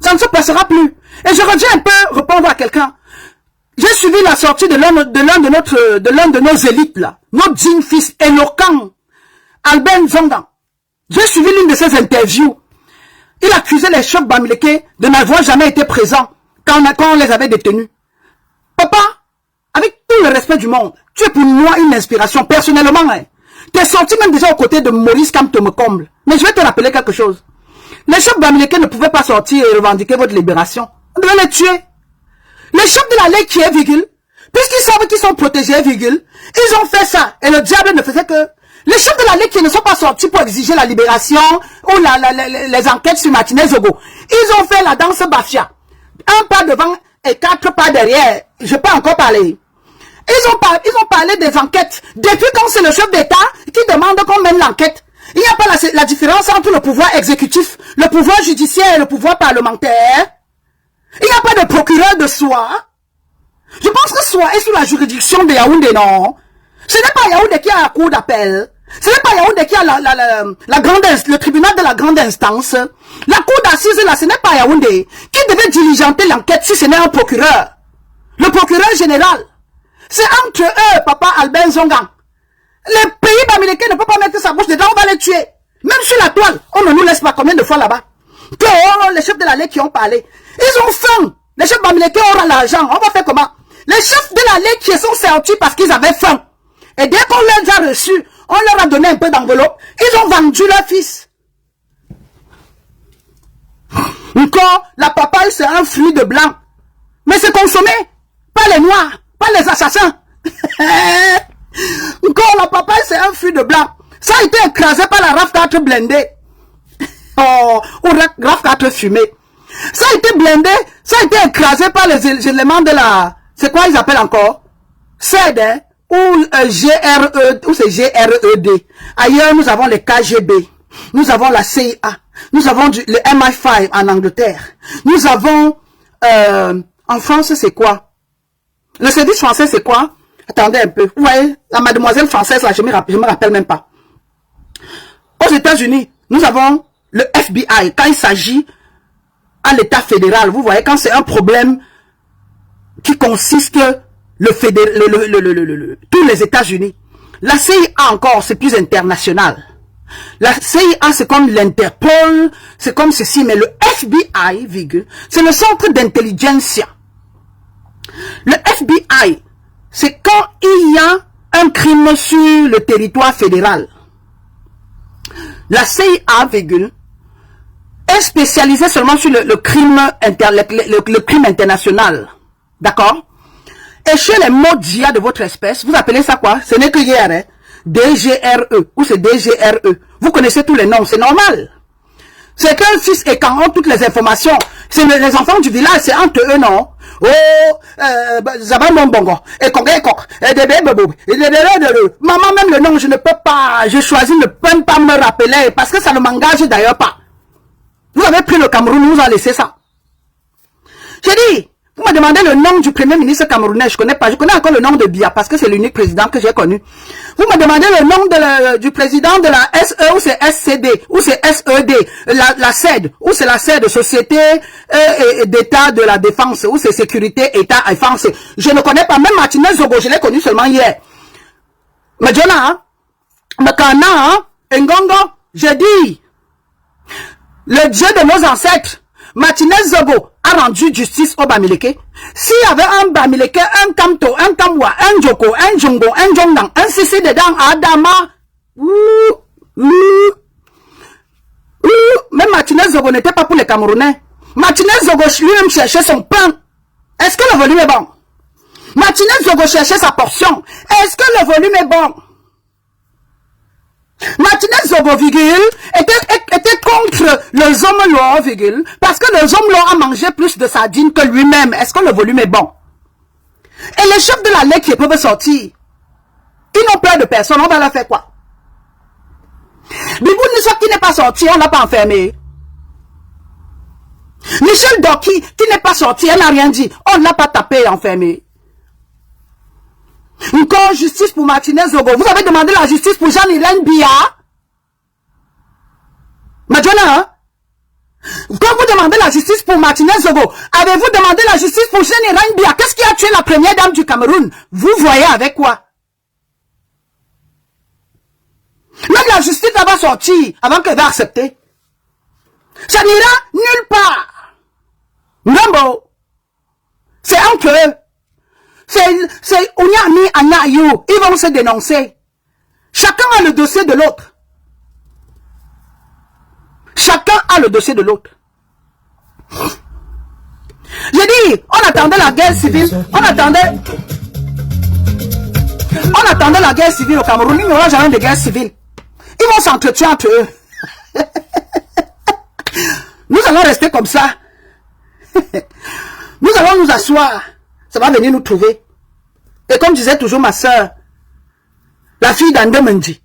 Ça ne se passera plus. Et je reviens un peu répondre à quelqu'un. J'ai suivi la sortie de l'un de nos élites là, notre digne fils éloquent, Albert Nzonga. J'ai suivi l'une de ses interviews. Il accusait les chefs Bamileke de n'avoir jamais été présents quand on les avait détenus. Papa, avec tout le respect du monde, tu es pour moi une inspiration personnellement. Hein. Tu es sorti même déjà aux côtés de Maurice Kamto me comble. Mais je vais te rappeler quelque chose. Les chefs Bamileke ne pouvaient pas sortir et revendiquer votre libération. On devait les tuer. Les chefs de la lait qui est virgule, puisqu'ils savent qu'ils sont protégés virgule, ils ont fait ça. Et le diable ne faisait que... Les chefs de la lait qui ne sont pas sortis pour exiger la libération ou les enquêtes sur Martinez Zogo, ils ont fait la danse Bafia. Un pas devant et 4 pas derrière. Je peux encore parler. Ils ont parlé des enquêtes. Depuis quand c'est le chef d'État qui demande qu'on mène l'enquête. Il n'y a pas la différence entre le pouvoir exécutif, le pouvoir judiciaire et le pouvoir parlementaire. Il n'y a pas de procureur de soi. Je pense que soi est sous la juridiction de Yaoundé, non. Ce n'est pas Yaoundé qui a la cour d'appel. Ce n'est pas Yaoundé qui a le tribunal de la grande instance. La cour d'assises, là, ce n'est pas Yaoundé qui devait diligenter l'enquête si ce n'est un procureur. Le procureur général. C'est entre eux, papa Albert Zongan. Les pays Bamileke ne peuvent pas mettre sa bouche dedans, on va les tuer. Même sur la toile, on ne nous laisse pas combien de fois là-bas. Que les chefs de la lait qui ont parlé. Ils ont faim. Les chefs Bamileke auront l'argent. On va faire comment? Les chefs de la lait qui sont sortis parce qu'ils avaient faim. Et dès qu'on les a reçus, on leur a donné un peu d'enveloppe. Ils ont vendu leur fils. Encore, la papaye, c'est un fruit de blanc. Mais c'est consommé. Pas les noirs. Pas les assassins. Encore, la papaye, c'est un fruit de blanc. Ça a été écrasé par la RAF4 blindée. Oh, ou RAF4 fumé. Ça a été blindé, ça a été écrasé par les éléments de la... C'est quoi ils appellent encore? CED, hein? Ou GRE, ou c'est GRED. Ailleurs, nous avons les KGB. Nous avons la CIA. Nous avons le MI5 en Angleterre. Nous avons... en France, c'est quoi? Le service français, c'est quoi? Attendez un peu. Vous voyez, la mademoiselle française, là, je me rappelle même pas. Aux États-Unis, nous avons le FBI. Quand il s'agit à l'État fédéral, vous voyez, quand c'est un problème qui consiste que tous les États-Unis. La CIA encore, c'est plus international. La CIA, c'est comme l'Interpol, c'est comme ceci, mais le FBI, c'est le centre d'intelligence. Le FBI, c'est quand il y a un crime sur le territoire fédéral. La CIA, est spécialisée seulement sur le crime international. D'accord? Et chez les modia de votre espèce, vous appelez ça quoi? Ce n'est que hier, hein? DGRE, ou c'est DGRE. Vous connaissez tous les noms, c'est normal. C'est qu'un fils et quand on toutes les informations, c'est les enfants du village, c'est entre eux, non? Oh, Zabamon Bongo, et Kongekok, et maman, même le nom, je ne peux pas, je choisis ne peux pas me rappeler, parce que ça ne m'engage d'ailleurs pas. Vous avez pris le Cameroun, vous avez laissé ça. J'ai dit, vous me demandez le nom du premier ministre camerounais, je connais pas, je connais encore le nom de Biya, parce que c'est l'unique président que j'ai connu. Vous me demandez le nom du président de la SE, ou c'est SCD, ou c'est SED, la SED, ou c'est la SED, Société d'État de la Défense, ou c'est Sécurité, État, Défense. Je ne connais pas, même Martinez Zogo, je l'ai connu seulement hier. Mais Jonah, Makana, Ngongo, j'ai dit, le Dieu de nos ancêtres, Martinez Zogo, a rendu justice au Bamileke. S'il y avait un Bamileke, un Kamto, un Kamwa, un Joko, un Jongo, un Jongdang, un Sissi dedans, Adama, même Martinez Zogo n'était pas pour les Camerounais. Martinez Zogo lui-même cherchait son pain. Est-ce que le volume est bon? Martinez Zogo cherchait sa portion. Est-ce que le volume est bon? Martinez Zogo, était contre les hommes lourds, parce que les hommes lourds a mangé plus de sardines que lui-même. Est-ce que le volume est bon? C'est les chefs de la lait qui peuvent sortir. Ils n'ont peur de personne, on va leur faire quoi? Bibou Nissa qui n'est pas sorti, on l'a pas enfermé. Michel Doki qui n'est pas sorti, elle n'a rien dit, on ne l'a pas tapé et enfermé. Encore justice pour Martinez Zogo. Vous avez demandé la justice pour Jean-Hélène Biya? Madjona, hein? Quand vous demandez la justice pour Martinez Zogo, avez-vous demandé la justice pour Jean-Hélène Biya? Qu'est-ce qui a tué la première dame du Cameroun? Vous voyez avec quoi? Même la justice va sortir avant qu'elle va accepter. Ça n'ira nulle part. Non, c'est entre eux. C'est Onyami Anayou. Ils vont se dénoncer. Chacun a le dossier de l'autre. Chacun a le dossier de l'autre. J'ai dit, on attendait la guerre civile. On attendait la guerre civile au Cameroun. Il n'y aura jamais de guerre civile. Ils vont s'entretuer entre eux. Nous allons rester comme ça. Nous allons nous asseoir. Ça va venir nous trouver. Et comme disait toujours ma soeur, la fille d'Andé Mendy,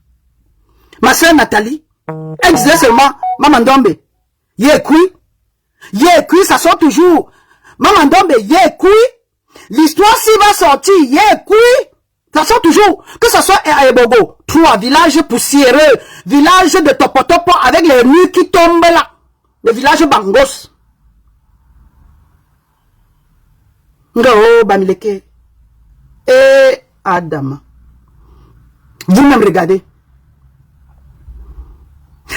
ma soeur Nathalie, elle disait seulement, Maman Dombe, yékoui, ça sort toujours. Maman Dombe, yékoui, l'histoire s'y va sortir, yékoui, ça sort toujours. Que ce soit à Ebogo, 3 villages poussiéreux, village de Topotopo avec les rues qui tombent là, le village Bangos. Ngao Bamileke et Adam. Vous-même regardez.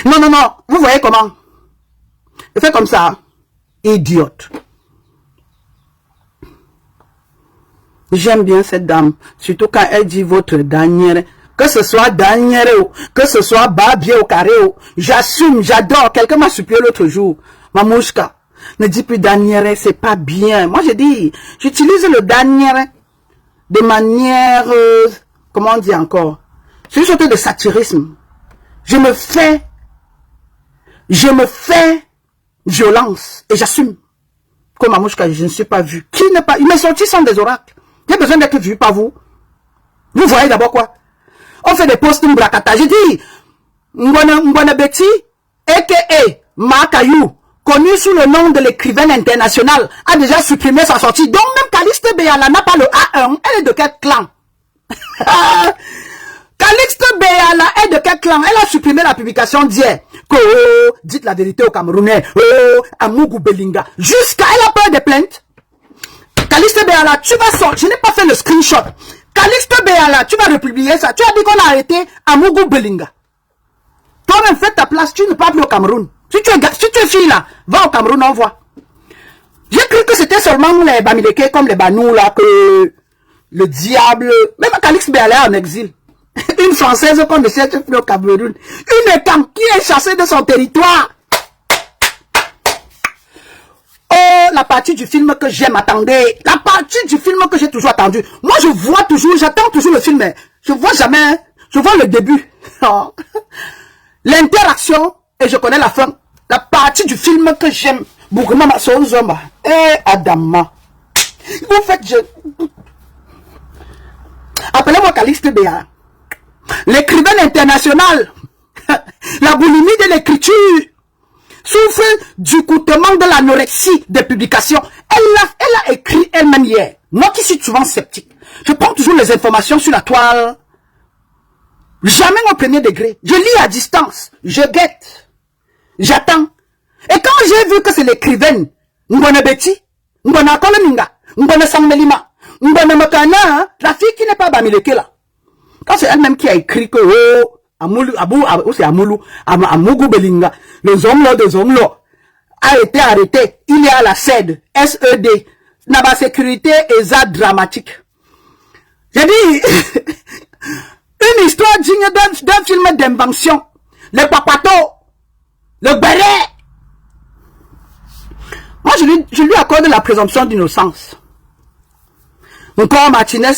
Non. Vous voyez comment? Je fais comme ça. Idiote. J'aime bien cette dame. Surtout quand elle dit votre dernière. Que ce soit dernière, que ce soit Babier au carré. J'assume, j'adore. Quelqu'un m'a supplié l'autre jour. Mamouchka. Ne dis plus dernière, c'est pas bien. Moi, je dis, j'utilise le dernier de manière, comment on dit encore? C'est une sorte de satirisme. Je me fais violence et j'assume. Comme Mamouchka, je ne suis pas vu. Qui n'est pas, mes sorties sont des oracles. J'ai besoin d'être vu par vous. Vous voyez d'abord quoi? On fait des posts Mbrakata. J'ai dit, Mbwana Betty, a.k.a. Makayou, connu sous le nom de l'écrivaine internationale, a déjà supprimé sa sortie. Donc même Calixte Beyala n'a pas le A1. Elle est de quel clan? Calixte Beyala est de quel clan? Elle a supprimé la publication d'hier. Dites la vérité aux Camerounais. Amougou Belinga. Jusqu'à elle a peur des plaintes. Calixte Beyala, tu vas sortir. Je n'ai pas fait le screenshot. Calixte Beyala, tu vas republier ça. Tu as dit qu'on a arrêté Amougou Belinga. Toi-même, fais ta place. Tu ne parles plus au Cameroun. Si tu es fille là, va au Cameroun, on voit. J'ai cru que c'était seulement les Bamileke comme les Banou là, que le diable, même Calixte Beyala en exil. Une Française qu'on ne cherche plus au Cameroun. Une femme qui est chassée de son territoire. Oh, la partie du film que j'aime, attendez. La partie du film que j'ai toujours attendu. Moi, je vois toujours, j'attends toujours le film, mais je vois jamais, je vois le début. L'interaction, et je connais la fin. La partie du film que j'aime. Bourgmama Sonzoma. Adama. Vous faites, appelez-moi Calixte Beyala. L'écrivaine internationale. La boulimie de l'écriture. Souffre du coûtement de l'anorexie des publications. Elle a écrit elle-même hier. Moi qui suis souvent sceptique. Je prends toujours les informations sur la toile. Jamais au premier degré. Je lis à distance. Je guette. J'attends. Et quand j'ai vu que c'est l'écrivaine, Mbwana Betty, Mbwana Kolominga, Mbwana Sangmelima, Mbwana Makana, la fille qui n'est pas Bamileke là. Quand c'est elle-même qui a écrit que, Amougou Belinga, le Zonglo de Zonglo, a été arrêté. Il est à la SED, SED, Naba sécurité et ZAD dramatique. J'ai dit, une histoire digne d'un film d'invention. Le papato, le béret. Moi, je lui accorde la présomption d'innocence. Encore Martinez,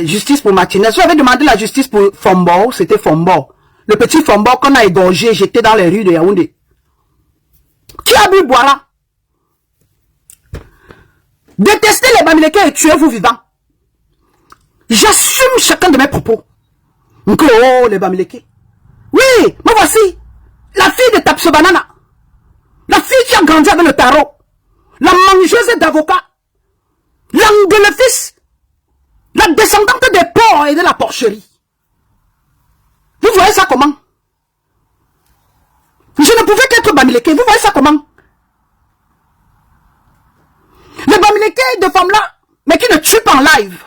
justice pour Martinez. J'avais demandé la justice pour Fombo, c'était Fombo. Le petit Fombo qu'on a égorgé, jeté dans les rues de Yaoundé. Qui a bu boire là? Détestez les Bamileke et tuez-vous vivants. J'assume chacun de mes propos. Oh, les Bamileke. Oui, me voici. La fille de Tapso Banana. La fille qui a grandi avec le tarot. La mangeuse d'avocats. L'angle de fils. La descendante des porcs et de la porcherie. Vous voyez ça comment? Je ne pouvais qu'être Bamileke. Vous voyez ça comment? Les Bamileke de femmes-là, mais qui ne tuent pas en live.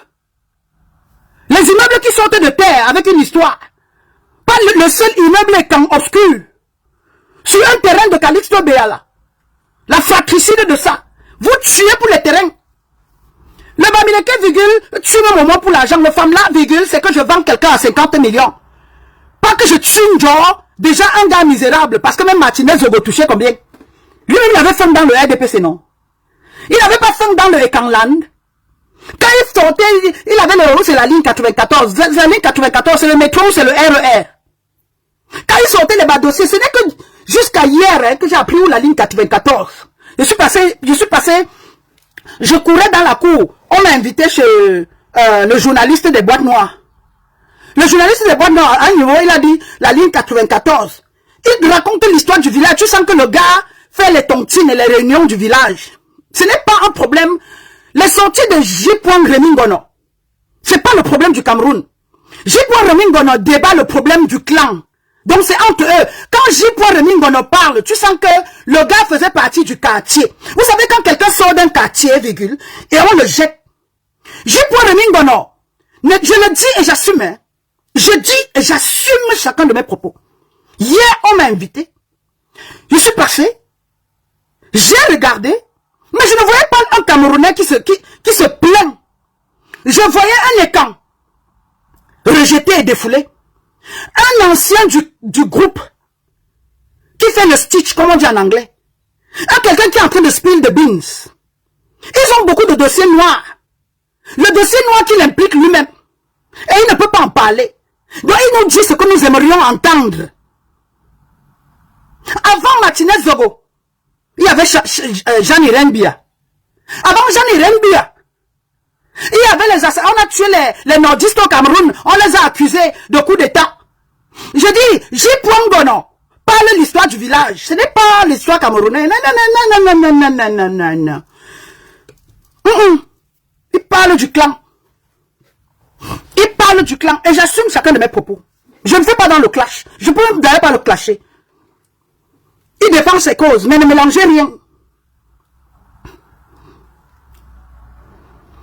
Les immeubles qui sortent de terre avec une histoire. Pas le seul immeuble est en obscur. Sur un terrain de Calixto Béala. La fratricide de ça. Vous tuez pour les terrains. Le Bamileke, virgule, tue mon moment pour l'argent. Le femme là, virgule, c'est que je vends quelqu'un à 50 millions. Pas que je tue une genre, déjà un gars misérable. Parce que même Martinez Zogo touchait combien? Lui-même, il avait faim dans le RDPC, non? Il n'avait pas faim dans le Ekanland. Quand il sortait, il avait le c'est la ligne 94. La ligne 94, c'est le métro, c'est le RER. Quand il sortait les bas dossiers, ce n'est que jusqu'à hier hein, que j'ai appris où la ligne 94. Je courais dans la cour. On m'a invité chez le journaliste des boîtes noires. Le journaliste des boîtes noires, à un niveau, il a dit la ligne 94. Il raconte l'histoire du village. Tu sens que le gars fait les tontines et les réunions du village. Ce n'est pas un problème. Les sorties de J. Remingono, c'est pas le problème du Cameroun. J. Remingono débat le problème du clan. Donc c'est entre eux. Quand J. Remingono parle, tu sens que le gars faisait partie du quartier. Vous savez quand quelqu'un sort d'un quartier, virgule, et on le jette. J. Remingono, je le dis et j'assume. Hein. Je dis et j'assume chacun de mes propos. Hier, on m'a invité. Je suis passé. J'ai regardé. Mais je ne voyais pas un Camerounais qui se plaint. Je voyais un écan rejeté et défoulé. Un ancien du groupe qui fait le stitch, comme on dit en anglais. Quelqu'un qui est en train de spill the beans. Ils ont beaucoup de dossiers noirs. Le dossier noir qui l'implique lui-même. Et il ne peut pas en parler. Donc il nous dit ce que nous aimerions entendre. Avant Martinez Zogo, il y avait Jean-Irène Bia. Avant Jean-Irène Bia, il y avait les assassins. On a tué les nordistes au Cameroun. On les a accusés de coup d'état. Je dis, J. Gono parle l'histoire du village. Ce n'est pas l'histoire camerounaise. Non. Il parle du clan. Il parle du clan. Et j'assume chacun de mes propos. Je ne fais pas dans le clash. Je ne peux d'ailleurs pas le clasher. Il défend ses causes, mais ne mélangez rien.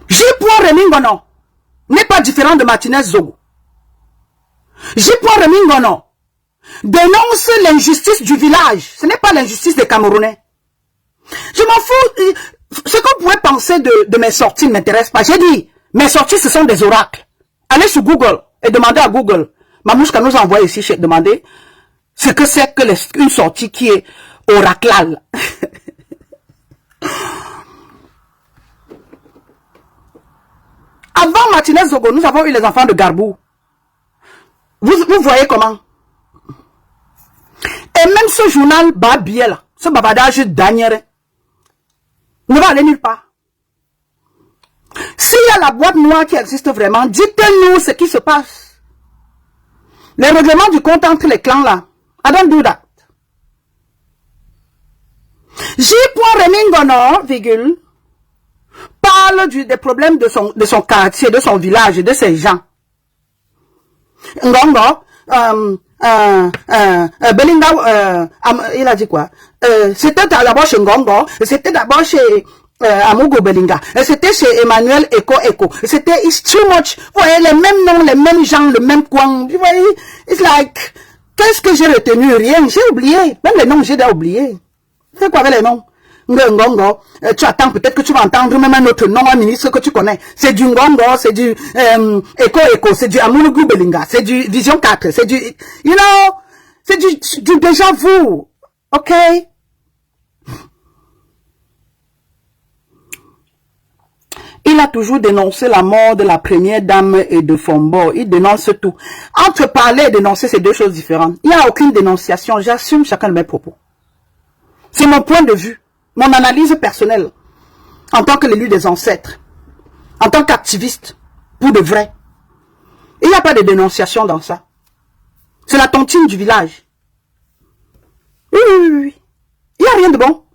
J. Remingono n'est pas différent de Martinez Zogo. J. Remingono dénonce l'injustice du village. Ce n'est pas l'injustice des Camerounais. Je m'en fous. Ce qu'on pourrait penser de mes sorties ne m'intéresse pas. J'ai dit, mes sorties, ce sont des oracles. Allez sur Google et demandez à Google. Mamouchka nous envoie ici, demander ce que c'est que une sortie qui est oraclale. Avant Martinez Zogo, nous avons eu les enfants de Garbou. Vous voyez comment? Et même ce journal Babiel, ce bavardage Daniel, ne va aller nulle part. S'il y a la boîte noire qui existe vraiment, dites-nous ce qui se passe. Les règlements du compte entre les clans là, I don't do that. J. Remingono, virgule, parle des problèmes de son quartier, de son village, de ses gens. Ngongo, Belinda, il a dit quoi? C'était d'abord chez Ngongo, c'était d'abord chez Amugo Belinga, c'était chez Emmanuel Eko, c'était It's Too Much. Vous voyez, les mêmes noms, les mêmes gens, le même coin. Vous voyez, it's like, qu'est-ce que j'ai retenu? Rien, j'ai oublié. Même les noms, j'ai déjà oublié. C'est quoi avec les noms? Ngongo, tu attends, peut-être que tu vas entendre même un autre nom, un ministre que tu connais. C'est du Ngongo, c'est du Eko, c'est du Amugo Belinga, c'est du Vision 4, c'est du, you know, c'est du déjà vu. Ok? Il a toujours dénoncé la mort de la première dame et de Fombo. Il dénonce tout. Entre parler et dénoncer, c'est deux choses différentes. Il n'y a aucune dénonciation. J'assume chacun de mes propos. C'est mon point de vue, mon analyse personnelle, en tant que l'élu des ancêtres, en tant qu'activiste, pour de vrai. Il n'y a pas de dénonciation dans ça. C'est la tontine du village. Oui. Il n'y a rien de bon.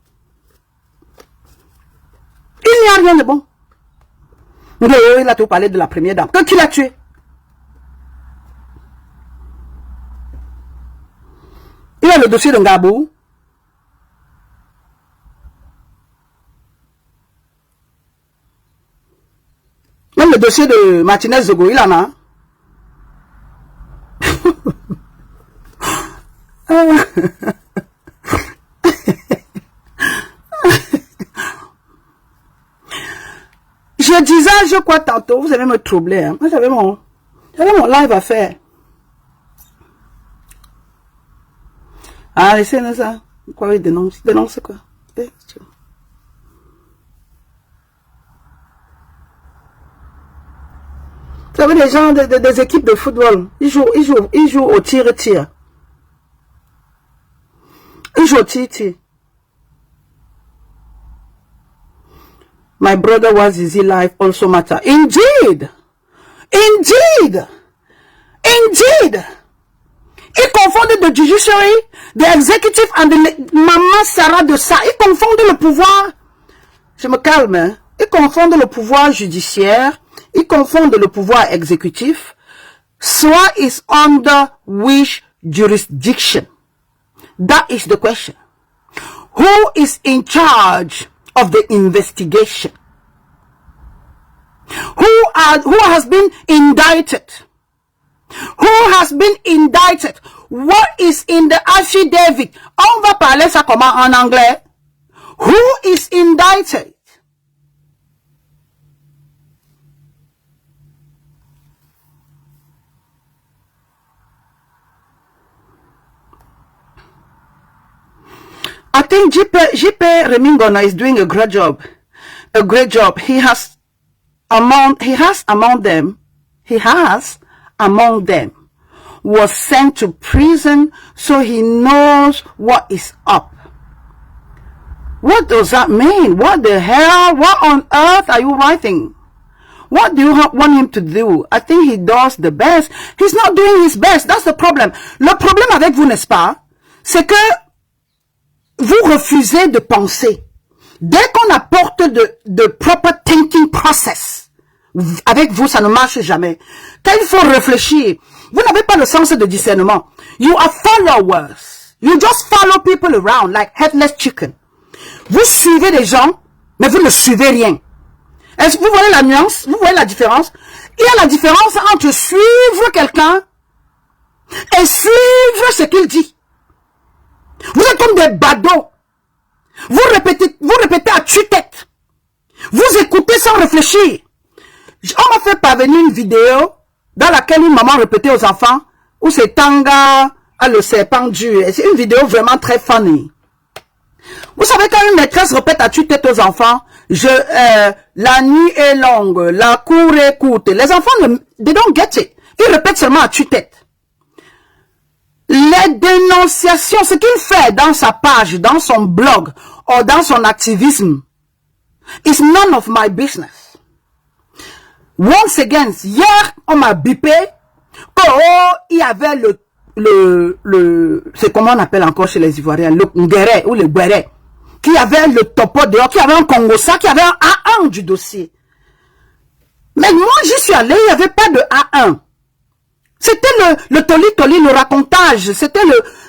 Il n'y a rien de bon. Il a tout parlé de la première dame. Qui l'a tué? Il y a le dossier de Ngabou. Même le dossier de Martinez Zogo, il en a. Je disais, je crois tantôt, vous allez me troubler. Hein. Moi, j'avais mon live à faire. Ah, laissez-nous ça. Quoi, il dénonce? Dénonce quoi? Vous savez, les gens des équipes de football, ils jouent au tir-tir. Ils jouent au tir-tir. My brother was easy life also matter. Indeed. Indeed. Indeed. Ils confondent the judiciary, the executive and the maman Sarah de ça. Ils confondent le pouvoir. Je me calme. Hein? Ils confondent le pouvoir judiciaire. Ils confondent le pouvoir exécutif. Soit is under which jurisdiction? That is the question. Who is in charge of the investigation? Who has been indicted? Who has been indicted? What is in the affidavit? On va parler ça comment en anglais? Who is indicted? I think JP Remingona is doing a great job. A great job. He has among them was sent to prison, so he knows what is up. What does that mean? What the hell? What on earth are you writing? What do you want him to do? I think he does the best. He's not doing his best. That's the problem. Le problème avec vous, n'est-ce pas? C'est que vous refusez de penser. Dès qu'on apporte de proper thinking process, avec vous, ça ne marche jamais. Quand il faut réfléchir, vous n'avez pas le sens de discernement. You are followers. You just follow people around like headless chicken. Vous suivez les gens, mais vous ne suivez rien. Est-ce que vous voyez la nuance? Vous voyez la différence? Il y a la différence entre suivre quelqu'un et suivre ce qu'il dit. Vous êtes comme des badauds. Vous répétez à tue-tête. Vous écoutez sans réfléchir. On m'a fait parvenir une vidéo dans laquelle une maman répétait aux enfants où c'est Tanga a le serpent dur. C'est une vidéo vraiment très funny. Vous savez, quand une maîtresse répète à tue-tête aux enfants, la nuit est longue, la cour est courte. Les enfants, they don't get it. Ils répètent seulement à tue-tête. Les dénonciations, ce qu'il fait dans sa page, dans son blog, ou dans son activisme, is none of my business. Once again, hier, on m'a bipé, il y avait c'est comment on appelle encore chez les Ivoiriens, le Nguéré ou le Guéré, qui avait le topo dehors, qui avait un Congossa, qui avait un A1 du dossier. Mais moi, j'y suis allé, il n'y avait pas de A1. C'était le toli-toli, le racontage. C'était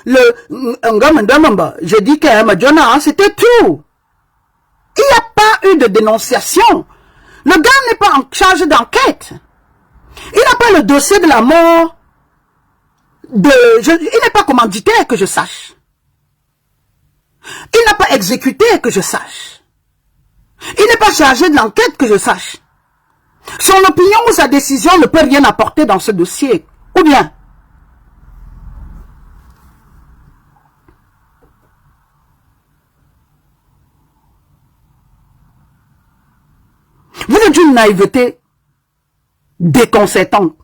je dis que c'était tout. Il n'y a pas eu de dénonciation. Le gars n'est pas en charge d'enquête. Il n'a pas le dossier de la mort. Il n'est pas commanditaire que je sache. Il n'a pas exécuté que je sache. Il n'est pas chargé de l'enquête que je sache. Son opinion ou sa décision ne peut rien apporter dans ce dossier. Ou bien, vous êtes d'une naïveté déconcertante.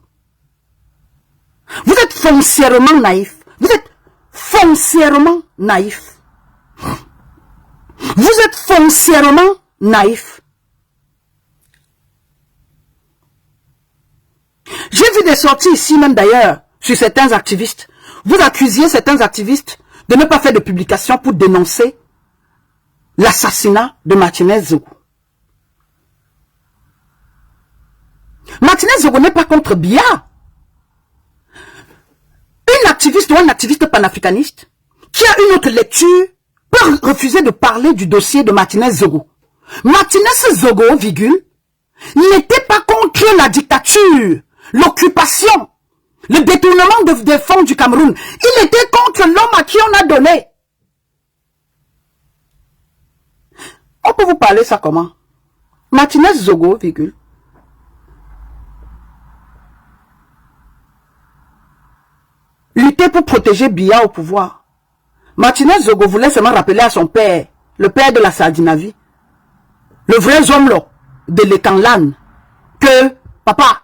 Vous êtes foncièrement naïf. Vous êtes foncièrement naïf. Vous êtes foncièrement naïf. J'ai vu des sorties ici même d'ailleurs, sur certains activistes. Vous accusiez certains activistes de ne pas faire de publication pour dénoncer l'assassinat de Martinez Zogo. Martinez Zogo n'est pas contre Biya. Une activiste ou un activiste panafricaniste qui a une autre lecture peut refuser de parler du dossier de Martinez Zogo. Martinez Zogo, virgule, n'était pas contre la dictature, l'occupation, le détournement des fonds du Cameroun. Il était contre l'homme à qui on a donné. On peut vous parler ça comment? Martinez Zogo, virgule, lutter pour protéger Biya au pouvoir. Martinez Zogo voulait seulement rappeler à son père, le père de la Sardinavie, le vrai homme là, de l'Ekanlan, que, papa,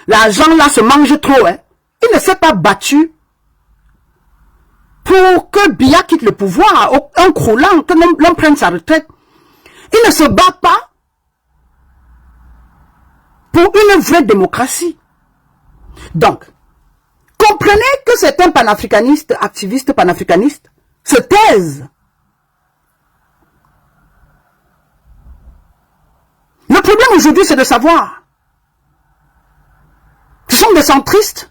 l'argent là se mange trop, hein. Il ne s'est pas battu pour que Biya quitte le pouvoir, en croulant, que l'homme prenne sa retraite. Il ne se bat pas pour une vraie démocratie. Donc, comprenez que certains panafricanistes, activistes panafricanistes, se taisent. Le problème aujourd'hui, c'est de savoir. Ce sont des centristes,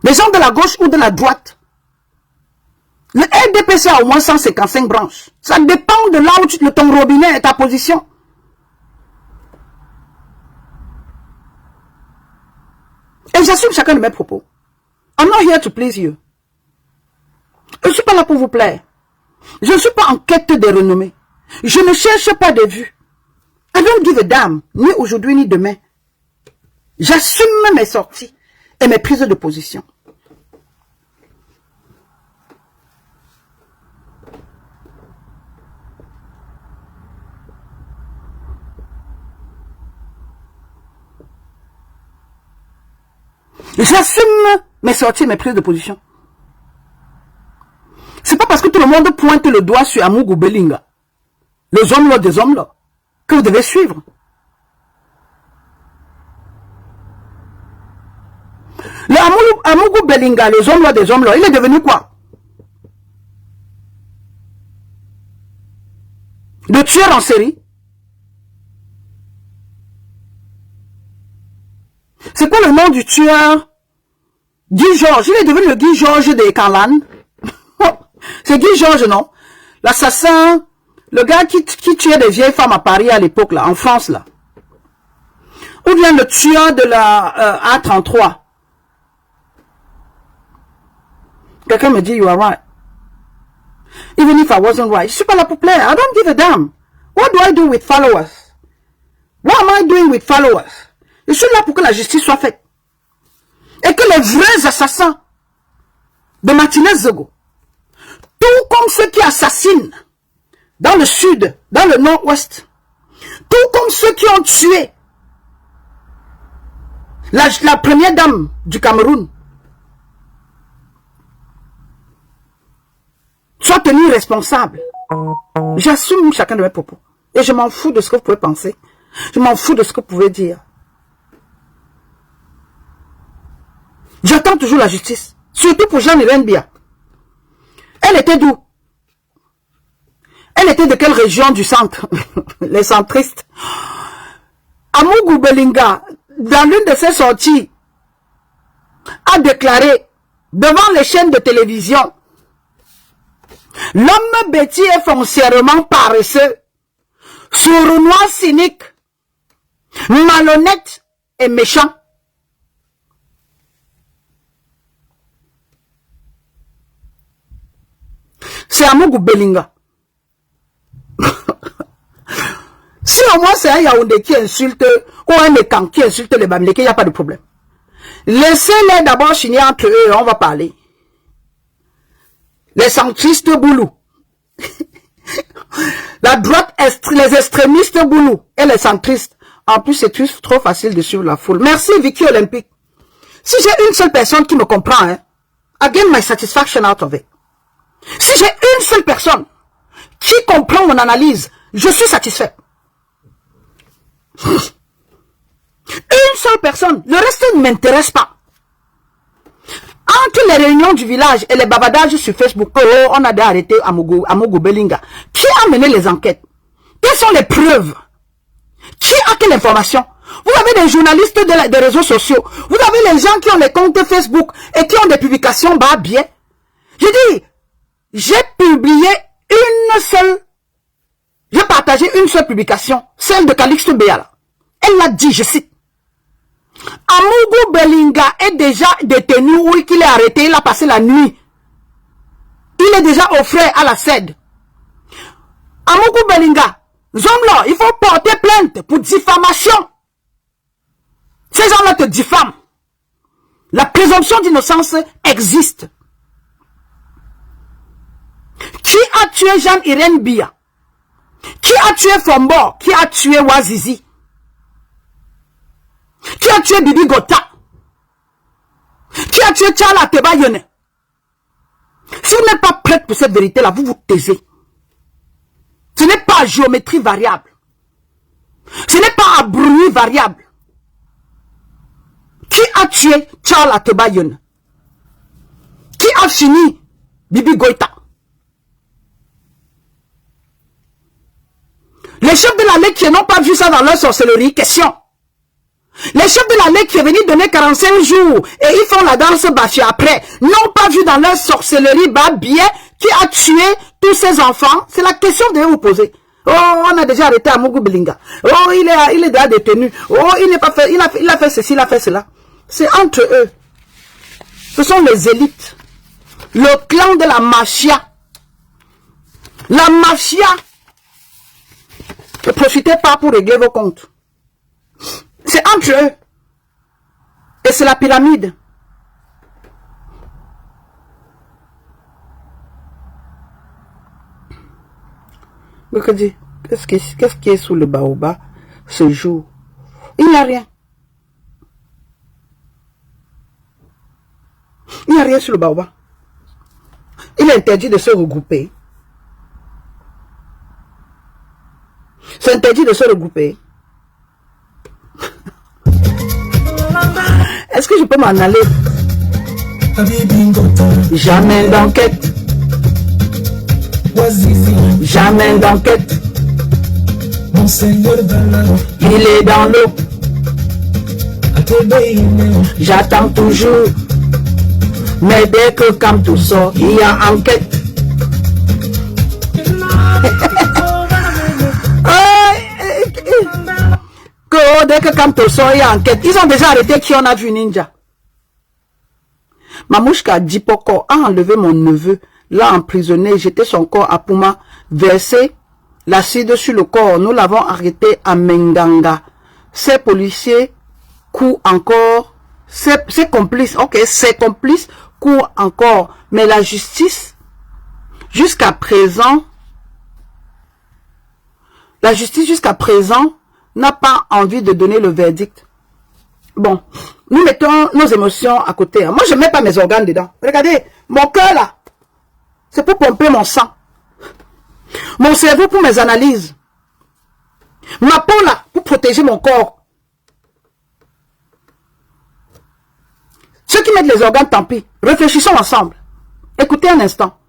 des gens de la gauche ou de la droite. Le RDPC a au moins 155 branches. Ça dépend de là où ton robinet est ta position. Et j'assume chacun de mes propos. I'm not here to please you. Je ne suis pas là pour vous plaire. Je ne suis pas en quête des renommées. Je ne cherche pas de vues. I don't give a damn, ni aujourd'hui ni demain. J'assume mes sorties et mes prises de position. J'assume mes sorties et mes prises de position. C'est pas parce que tout le monde pointe le doigt sur Amougou Belinga, les hommes là des hommes là, que vous devez suivre. Le Amougou Belinga, les hommes là des hommes là, il est devenu quoi? Le tueur en série. C'est quoi le nom du tueur? Guy Georges. Il est devenu le Guy Georges des Kanlan. C'est Guy Georges, non? L'assassin, le gars qui tuait des vieilles femmes à Paris à l'époque, là, en France, là. Ou bien le tueur de la A33. Quelqu'un me dit, you are right. Even if I wasn't right. Je suis pas là pour plaire. I don't give a damn. What do I do with followers? What am I doing with followers? Je suis là pour que la justice soit faite. Et que les vrais assassins de Martinez Zogo, tout comme ceux qui assassinent dans le sud, dans le nord-ouest, tout comme ceux qui ont tué la première dame du Cameroun, soient tenus responsables. J'assume chacun de mes propos. Et je m'en fous de ce que vous pouvez penser. Je m'en fous de ce que vous pouvez dire. J'attends toujours la justice. Surtout pour Jean-Hélène Biya. Elle était d'où? Elle était de quelle région du centre? Les centristes. Amougou Belinga, dans l'une de ses sorties, a déclaré devant les chaînes de télévision: l'homme bêtis est foncièrement paresseux, sournois, cynique, malhonnête et méchant. C'est Amougou Belinga. Si au moins c'est un Yaoundé qui insulte, ou un Mekan qui insulte les Bamileke, il n'y a pas de problème. Laissez-les d'abord signer entre eux et on va parler. Les centristes boulous. La droite, les extrémistes boulous et les centristes. En plus, c'est trop facile de suivre la foule. Merci Vicky Olympique. Si j'ai une seule personne qui me comprend, hein, I get my satisfaction out of it. Si j'ai une seule personne qui comprend mon analyse, je suis satisfait. Une seule personne. Le reste, ne m'intéresse pas. Entre les réunions du village et les bavardages sur Facebook, oh, on a dû arrêter Amogo Belinga. Qui a mené les enquêtes? Quelles sont les preuves? Qui a quelle information? Vous avez des journalistes des réseaux sociaux. Vous avez les gens qui ont les comptes Facebook et qui ont des publications bas bien. Je dis, j'ai publié j'ai partagé une seule publication, celle de Calixto Béala. Elle l'a dit, je cite. Amogo Belinga est déjà détenu, oui, qu'il est arrêté, il a passé la nuit. Il est déjà au frais à la CED. Amogo Belinga, Zomlo, il faut porter plainte pour diffamation. Ces gens-là te diffament. La présomption d'innocence existe. Qui a tué Jean-Irène Bia? Qui a tué Fombo? Qui a tué Wazizi? Qui a tué Bibi Gota? Qui a tué Tchala Tebayone? Si vous n'êtes pas prête pour cette vérité-là, vous vous taisez. Ce n'est pas géométrie variable. Ce n'est pas à bruit variable. Qui a tué Tchala Tebayone? Qui a fini Bibi Goïta? Les chefs de la Ligue qui n'ont pas vu ça dans leur sorcellerie, question. Les chefs de la Ligue qui est venu donner 45 jours et ils font la danse bâchée après, n'ont pas vu dans leur sorcellerie bien qui a tué tous ces enfants. C'est la question que vous poser. Oh, on a déjà arrêté Amogo Belinga. Oh, il est déjà détenu. Oh, il a fait ceci, il a fait cela. C'est entre eux. Ce sont les élites. Le clan de la mafia. La mafia. Ne profitez pas pour régler vos comptes. C'est entre eux. Et c'est la pyramide. Qu'est-ce qui est sous le baobab ce jour? Il n'y a rien. Il n'y a rien sur le baobab. Il est interdit de se regrouper. C'est interdit de se regrouper. Est-ce que je peux m'en aller? Jamais d'enquête. Jamais d'enquête. Il est dans l'eau. J'attends toujours. Mais dès que Kamto sort, il y a enquête. Dès que Kamto sort, il y a enquête. Ils ont déjà arrêté qui on a vu Ninja. Mamouchka Djipoko a enlevé mon neveu, l'a emprisonné, jeté son corps à Pouma, versé l'acide sur le corps. Nous l'avons arrêté à Menganga. Ces policiers courent encore. Ces complices, ok, ces complices courent encore. Mais la justice, jusqu'à présent, n'a pas envie de donner le verdict. Bon, nous mettons nos émotions à côté. Moi, je ne mets pas mes organes dedans. Regardez, mon cœur là, c'est pour pomper mon sang. Mon cerveau pour mes analyses. Ma peau là, pour protéger mon corps. Ceux qui mettent les organes, tant pis. Réfléchissons ensemble. Écoutez un instant.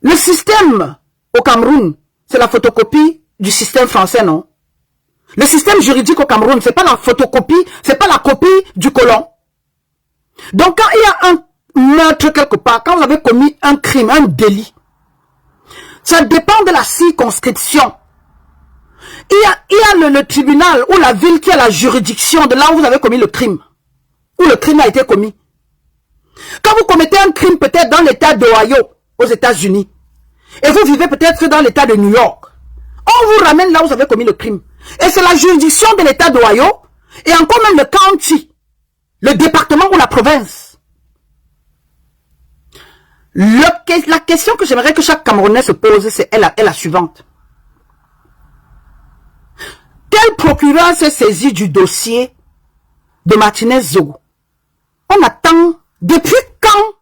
Le système au Cameroun, c'est la photocopie du système français, non? Le système juridique au Cameroun, c'est pas la photocopie, c'est pas la copie du colon. Donc quand il y a un meurtre quelque part, quand vous avez commis un crime, un délit, ça dépend de la circonscription. Il y a le tribunal ou la ville qui a la juridiction de là où vous avez commis le crime, où le crime a été commis. Quand vous commettez un crime peut-être dans l'état d'Ohio, aux États-Unis, et vous vivez peut-être dans l'état de New York, on vous ramène là où vous avez commis le crime. Et c'est la juridiction de l'état d'Ohio et encore même le county, le département ou la province. La question que j'aimerais que chaque Camerounais se pose, c'est la suivante. Quel procureur s'est saisi du dossier de Martinez Zogo? On attend depuis quand?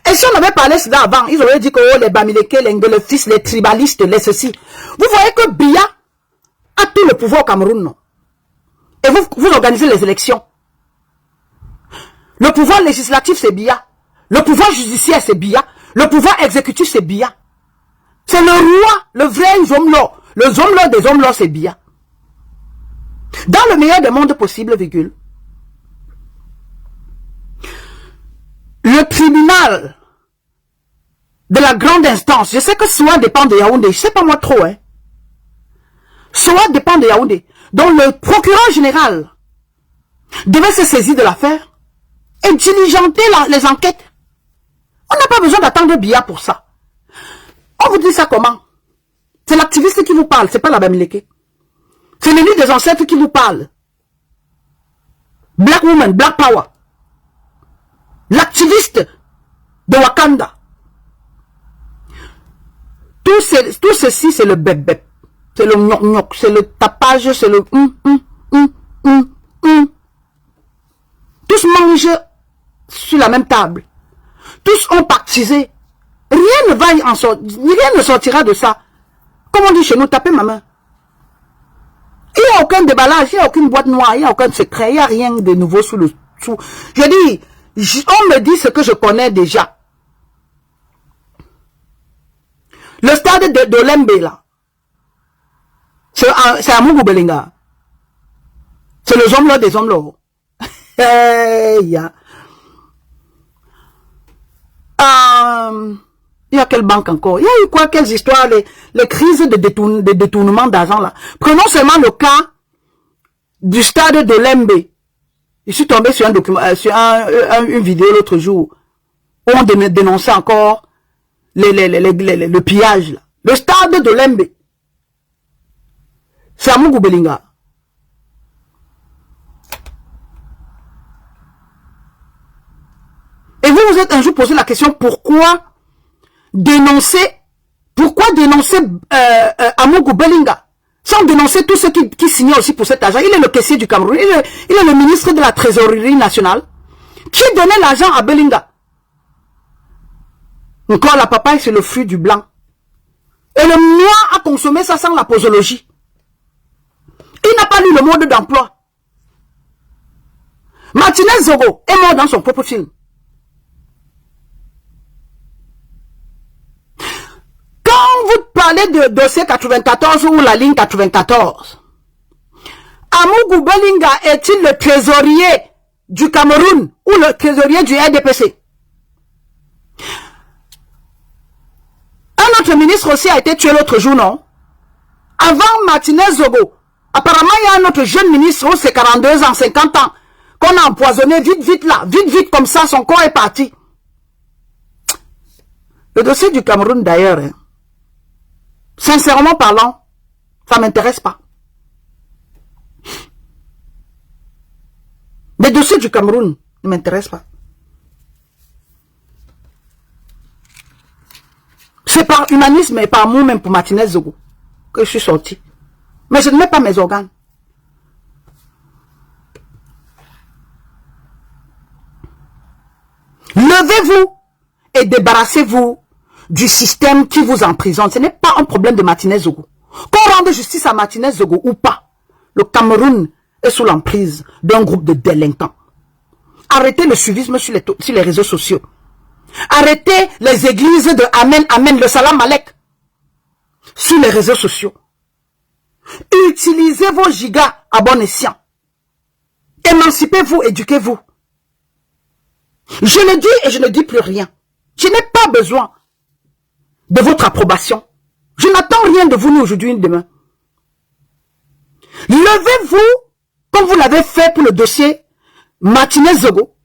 Et si on avait parlé cela avant, ils auraient dit que oh, les Bamileke, les fils, les tribalistes, les ceci. Vous voyez que Bia a tout le pouvoir au Cameroun, non? Et vous organisez les élections. Le pouvoir législatif, c'est Biya. Le pouvoir judiciaire, c'est Biya. Le pouvoir exécutif, c'est Biya. C'est le roi, le vrai Zomlo. Le Zomlo des Zomlo, c'est Biya. Dans le meilleur des mondes possibles, virgule, le tribunal de la grande instance, je sais que Soa dépend de Yaoundé, je sais pas moi trop, hein. Soa dépend de Yaoundé. Donc le procureur général devait se saisir de l'affaire et diligenter les enquêtes. On n'a pas besoin d'attendre Biya pour ça. On vous dit ça comment? C'est l'activiste qui vous parle, c'est pas la Bamileke. C'est l'élu des ancêtres qui vous parle. Black woman, black power. L'activiste de Wakanda. Tout ceci, c'est le bep-bep. C'est le gnoc-gnoc, c'est le tapage, c'est le... Tous mangent sur la même table. Tous ont partisé. Rien ne va en sortir. Rien ne sortira de ça. Comme on dit chez nous, tapez ma main. Il n'y a aucun déballage, il n'y a aucune boîte noire, il n'y a aucun secret, il n'y a rien de nouveau sous le... Je dis, on me dit ce que je connais déjà. Le stade de Lembe, là, c'est à Mougou-Belinga. C'est le Zomlo des Zomlo. Il y a quelle banque encore? Il y a eu quoi? Quelles histoires? Les crises de détournement d'argent là. Prenons seulement le cas du stade de Lembe. Je suis tombé sur un document, sur une vidéo l'autre jour où on dénonçait encore le pillage là. Le stade de Lembe. C'est à Mougou-Belinga. Et vous vous êtes un jour posé la question, pourquoi dénoncer Amougou Belinga sans dénoncer tous ceux qui signaient aussi pour cet argent? Il est le caissier du Cameroun, il est le ministre de la trésorerie nationale qui donnait l'argent à Belinga. Encore la papaye, c'est le fruit du blanc. Et le noir a consommé ça sans la posologie. Il n'a pas lu le mode d'emploi. Martinez Zogo est mort dans son propre film. Quand vous parlez de dossier 94 ou la ligne 94, Amougou Belinga est-il le trésorier du Cameroun ou le trésorier du RDPC? Un autre ministre aussi a été tué l'autre jour, non? Avant Martinez Zogo, apparemment il y a un autre jeune ministre, c'est 42 ans, 50 ans, qu'on a empoisonné vite là, vite comme ça, son corps est parti. Le dossier du Cameroun d'ailleurs, hein, sincèrement parlant, ça ne m'intéresse pas. Les dossiers du Cameroun ne m'intéressent pas. C'est par humanisme et par amour même pour Martinez Zogo que je suis sorti. Mais je ne mets pas mes organes. Levez-vous et débarrassez-vous du système qui vous emprisonne. Ce n'est pas un problème de Martinez Zogo. Qu'on rende justice à Martinez Zogo ou pas, le Cameroun est sous l'emprise d'un groupe de délinquants. Arrêtez le suivisme sur les réseaux sociaux. Arrêtez les églises de Amen, Amen, le Salam Alek sur les réseaux sociaux. Utilisez vos gigas à bon escient. Émancipez-vous, éduquez-vous. Je le dis et je ne dis plus rien. Je n'ai pas besoin de votre approbation. Je n'attends rien de vous ni aujourd'hui ni demain. Levez-vous comme vous l'avez fait pour le dossier Martinez Zogo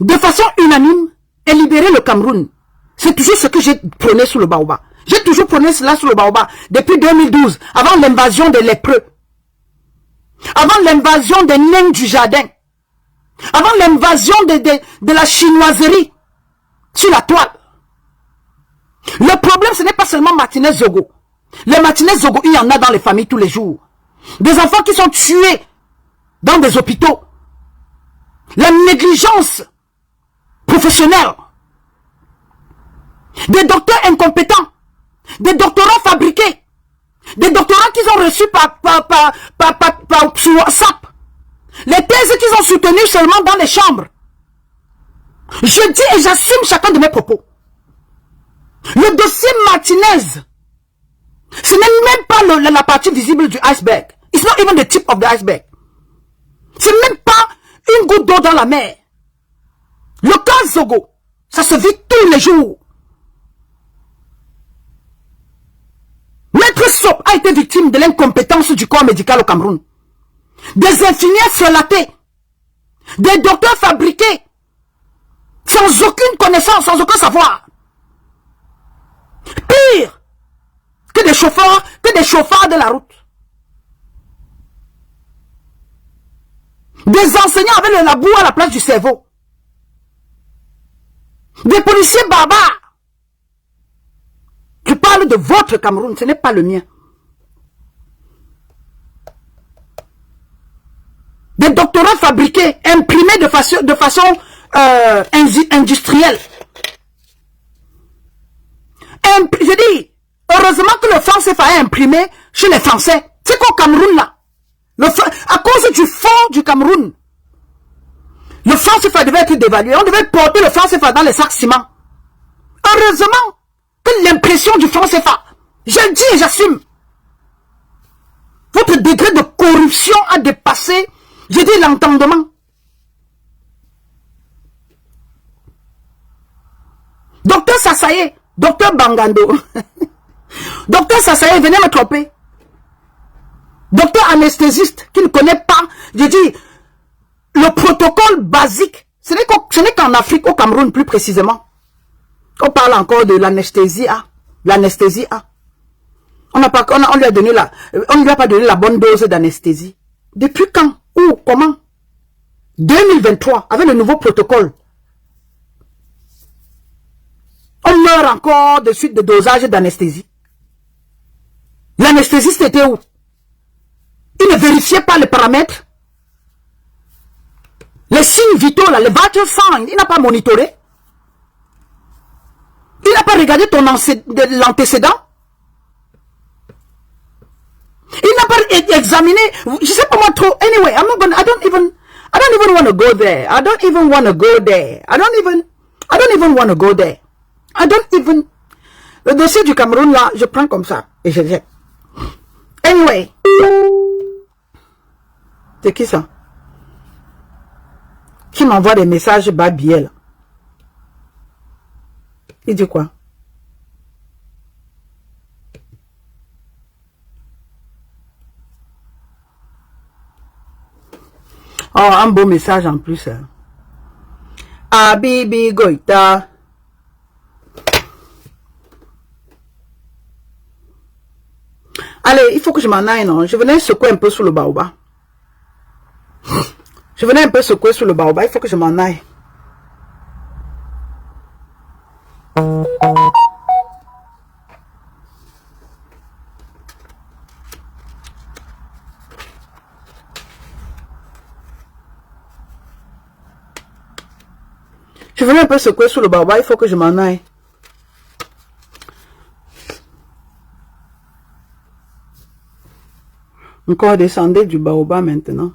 de façon unanime et libérer le Cameroun. C'est toujours ce que j'ai prôné sous le baobab. J'ai toujours prôné cela sous le baobab depuis 2012, avant l'invasion des lépreux, avant l'invasion des nains du jardin, avant l'invasion de la chinoiserie sur la toile. Le problème, ce n'est pas seulement Martinez Zogo. Les Martinez Zogo, il y en a dans les familles tous les jours. Des enfants qui sont tués dans des hôpitaux. La négligence professionnelle. Des docteurs incompétents. Des doctorats fabriqués. Des doctorats qu'ils ont reçus sur WhatsApp. Les thèses qu'ils ont soutenues seulement dans les chambres. Je dis et j'assume chacun de mes propos. Le dossier Martinez, ce n'est même pas la partie visible du iceberg. It's not even the tip of the iceberg. C'est même pas une goutte d'eau dans la mer. Le cas Zogo, ça se vit tous les jours. Maître Sop a été victime de l'incompétence du corps médical au Cameroun. Des infirmières frelatées, des docteurs fabriqués, sans aucune connaissance, sans aucun savoir. Pire que des chauffeurs de la route. Des enseignants avec la boue à la place du cerveau. Des policiers barbares. Je parle de votre Cameroun, ce n'est pas le mien. Des doctorats fabriqués, imprimés de façon industrielle. Je dis, heureusement que le franc CFA est imprimé chez les Français. C'est qu'au Cameroun là, à cause du fond du Cameroun, le franc CFA devait être dévalué. On devait porter le franc CFA dans les sacs ciment. Heureusement que l'impression du franc CFA, je dis et j'assume, votre degré de corruption a dépassé, je dis, l'entendement. Docteur Sassaye, docteur Bangando, docteur Sassaye, venez me tromper. Docteur anesthésiste qui ne connaît pas, je dis, le protocole basique. Ce n'est qu'en Afrique, au Cameroun plus précisément, on parle encore de l'anesthésie A. L'anesthésie A. On lui a pas donné la bonne dose d'anesthésie. Depuis quand? Où? Comment? 2023, avec le nouveau protocole. On meurt encore de suite de dosage d'anesthésie. L'anesthésiste était où? Il ne vérifiait pas les paramètres. Les signes vitaux, là, les vital signs, il n'a pas monitoré. Il n'a pas regardé ton l'antécédent. Il n'a pas examiné. Je sais pas moi trop. Anyway, I don't even want to go there. I don't even want to go there. I don't even want to go there. Le dossier du Cameroun là, je prends comme ça et je jette. Anyway. C'est qui ça? Qui m'envoie des messages bas billets là? Il dit quoi? Oh, un beau message en plus. Hein. Abibi Goïta. Allez, il faut que je m'en aille, non? Je venais secouer un peu sous le baobab. Je venais un peu secouer sous le baobab, il faut que je m'en aille. Je venais un peu secouer sous le baobab, il faut que je m'en aille. Encore descendez du baobab maintenant.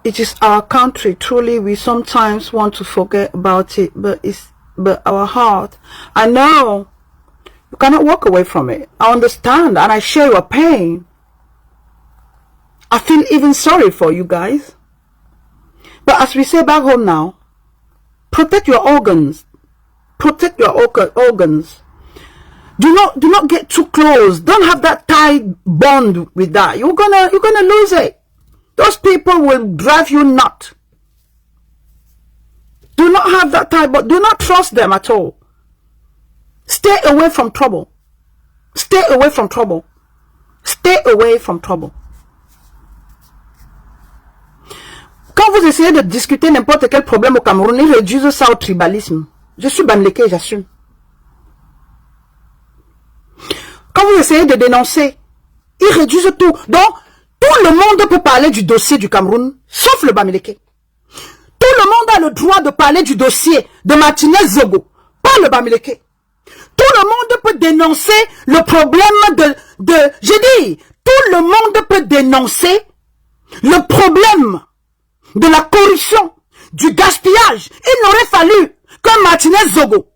It is our country. Truly, we sometimes want to forget about it, but our heart. I know you cannot walk away from it. I understand, and I share your pain. I feel even sorry for you guys. But as we say back home now, protect your organs. Protect your organs. Do not get too close. Don't have that tight bond with that. You're gonna lose it. Those people will drive you nuts. Do not have that type, but do not trust them at all. Stay away from trouble. Stay away from trouble. Stay away from trouble. Quand vous essayez de discuter n'importe quel problème au Cameroun, ils réduisent ça au tribalisme. Je suis Bamleke, j'assume. Quand vous essayez de dénoncer, ils réduisent tout. Donc, tout le monde peut parler du dossier du Cameroun sauf le Bamileke. Tout le monde a le droit de parler du dossier de Martinez Zogo, pas le Bamileke. Tout le monde peut dénoncer le problème j'ai dit, tout le monde peut dénoncer le problème de la corruption, du gaspillage. Il n'aurait fallu qu'un Martinez Zogo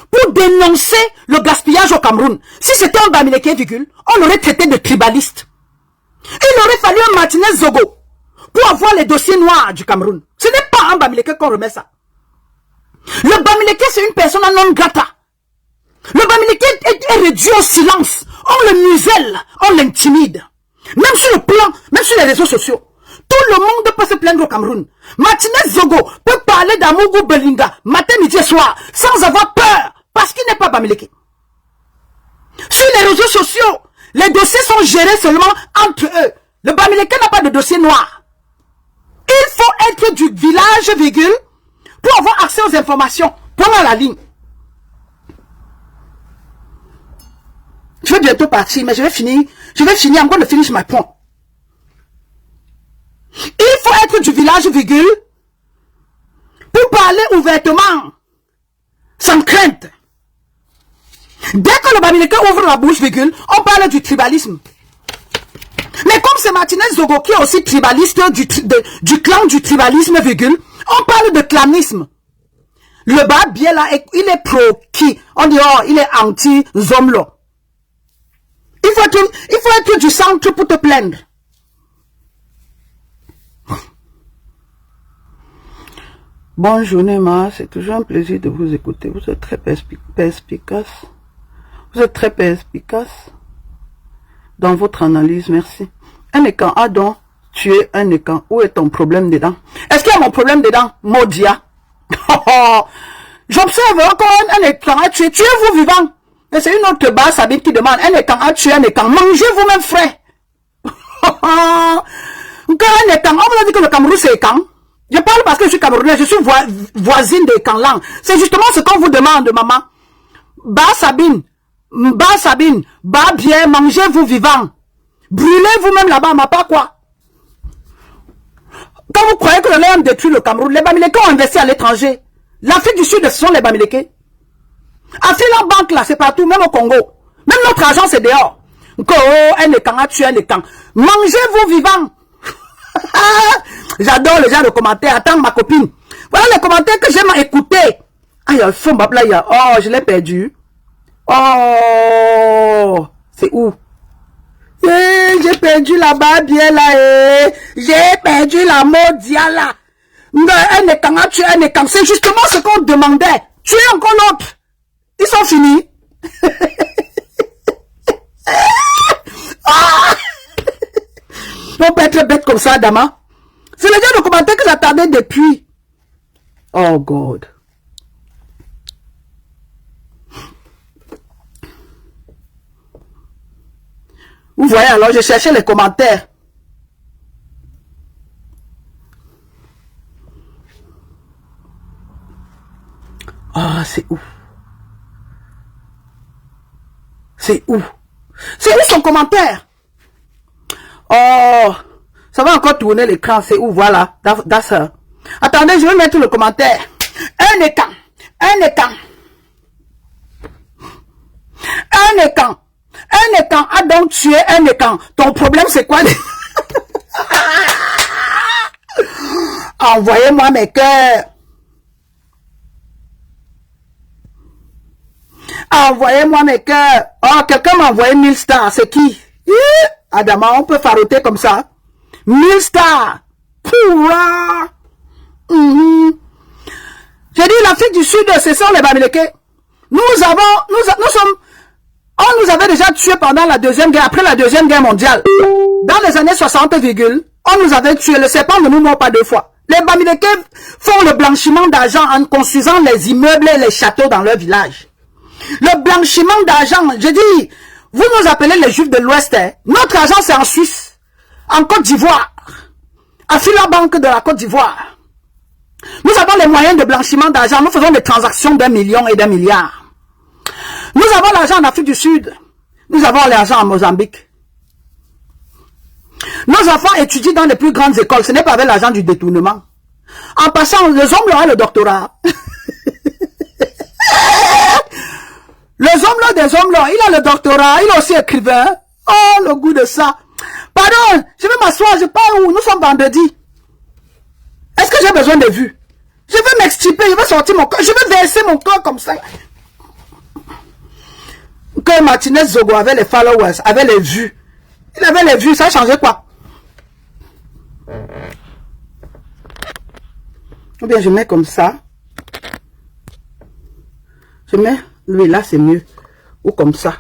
pour dénoncer le gaspillage au Cameroun. Si c'était un Bamileke, on l'aurait traité de tribaliste. Il aurait fallu un Martinez Zogo pour avoir les dossiers noirs du Cameroun. Ce n'est pas un Bamileke qu'on remet ça. Le Bamileke, c'est une personne non grata. Le Bamileke est réduit au silence. On le muselle, on l'intimide. Même sur le plan, même sur les réseaux sociaux. Tout le monde peut se plaindre au Cameroun. Martinez Zogo peut parler d'Amougou Belinga matin, midi et soir sans avoir peur parce qu'il n'est pas Bamileke. Sur les réseaux sociaux, les dossiers sont gérés seulement entre eux. Le Bamileke n'a pas de dossier noir. Il faut être du village, virgule, pour avoir accès aux informations. Point à la ligne. Je vais bientôt partir, mais je vais finir. I'm going to finish my point. Il faut être du village, virgule, pour parler ouvertement, sans crainte. Dès que le Bamileke ouvre la bouche, virgule, on parle du tribalisme. Mais comme c'est Martinez Zogo qui est aussi tribaliste du clan du tribalisme, virgule, on parle de clanisme. Le bas bien là, il est pro qui? On dit, oh, il est anti-Zomlo. Il faut être du centre pour te plaindre. Bonne journée, Ma. C'est toujours un plaisir de vous écouter. Vous êtes très perspicace. Vous êtes très perspicace dans votre analyse. Merci. Un écan a donc tué un écan. Où est ton problème dedans? Est-ce qu'il y a mon problème dedans? Maudia. J'observe encore un écan a tué. Tuez-vous vivant. Et c'est une autre base Sabine qui demande un écan a tué un écan. Mangez vous-même frais. Un écan. On vous a dit que le Cameroun c'est écan. Je parle parce que je suis camerounais, je suis voisine de Kanlang. C'est justement ce qu'on vous demande, maman. Bah Sabine, bah bien, mangez-vous vivant. Brûlez vous-même là-bas, mais pas quoi. Quand vous croyez que le lait détruit le Cameroun, les Bamileke ont investi à l'étranger. L'Afrique du Sud, ce sont les Bamileke. Afrique Banque là, c'est partout, même au Congo. Même notre argent, c'est dehors. Un écan a tué un écan. Mangez-vous vivant. J'adore les gens de commentaires. Attends ma copine. Voilà les commentaires que j'aime écouter. Ah, il y a le fond, là, oh, je l'ai perdu. Oh, c'est où? J'ai perdu là-bas, bien là. J'ai perdu la Maudia là. Un écan a tué un écan. C'est justement ce qu'on demandait. Tuez encore l'autre. Ils sont finis. Ah! On peut être bête comme ça, Dama. C'est le genre de commentaire que j'attendais depuis. Oh God. Vous voyez, alors je cherchais les commentaires. Ah, c'est où? C'est où? C'est où son commentaire? Oh, ça va encore tourner l'écran, c'est où? Voilà, that's her. Attendez, je vais mettre le commentaire. Un écan a donc tué un écan. Ton problème, c'est quoi? Envoyez-moi mes cœurs. Envoyez-moi mes cœurs. Oh, quelqu'un m'a envoyé 1000 stars. C'est qui? Adama, on peut faroter comme ça. 1000 stars. Pourra. J'ai dit l'Afrique du Sud, ce sont les Bamileke. On nous avait déjà tué pendant la deuxième guerre, après la deuxième guerre mondiale. Dans les années 60, on nous avait tué. Le serpent ne nous mord pas deux fois. Les Bamileke font le blanchiment d'argent en construisant les immeubles et les châteaux dans leur village. Le blanchiment d'argent, je dis, vous nous appelez les Juifs de l'Ouest. Hein. Notre argent, c'est en Suisse, en Côte d'Ivoire, à la Banque de la Côte d'Ivoire. Nous avons les moyens de blanchiment d'argent. Nous faisons des transactions d'1 million et d'1 milliard. Nous avons l'argent en Afrique du Sud. Nous avons l'argent en Mozambique. Nos enfants étudient dans les plus grandes écoles. Ce n'est pas avec l'argent du détournement. En passant, les hommes là ont le doctorat. Les hommes là, des hommes là, il a le doctorat, il est aussi écrivain. Oh, le goût de ça. Pardon, je vais m'asseoir, je pars où? Nous sommes vendredi. Est-ce que j'ai besoin de vues? Je vais m'extirper, je vais sortir mon corps, je vais verser mon corps comme ça. Que Martinez Zogo avait les followers, avait les vues. Il avait les vues, ça a changé quoi? Ou bien je mets comme ça. Je mets, oui, là c'est mieux. Ou comme ça.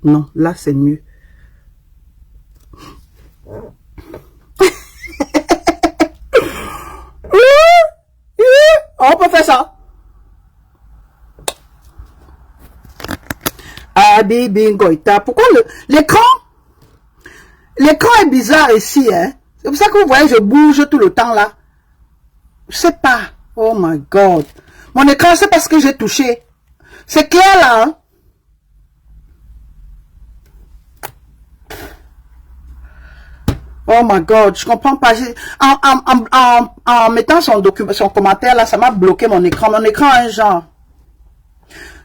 Non, là c'est mieux. On peut faire ça. Pourquoi l'écran est bizarre ici, hein? C'est pour ça que vous voyez, je bouge tout le temps là. Je sais pas. Oh my God. Mon écran, c'est parce que j'ai touché. C'est clair là, hein? Oh my God, je comprends pas. En mettant son commentaire là, ça m'a bloqué mon écran. Mon écran est un genre.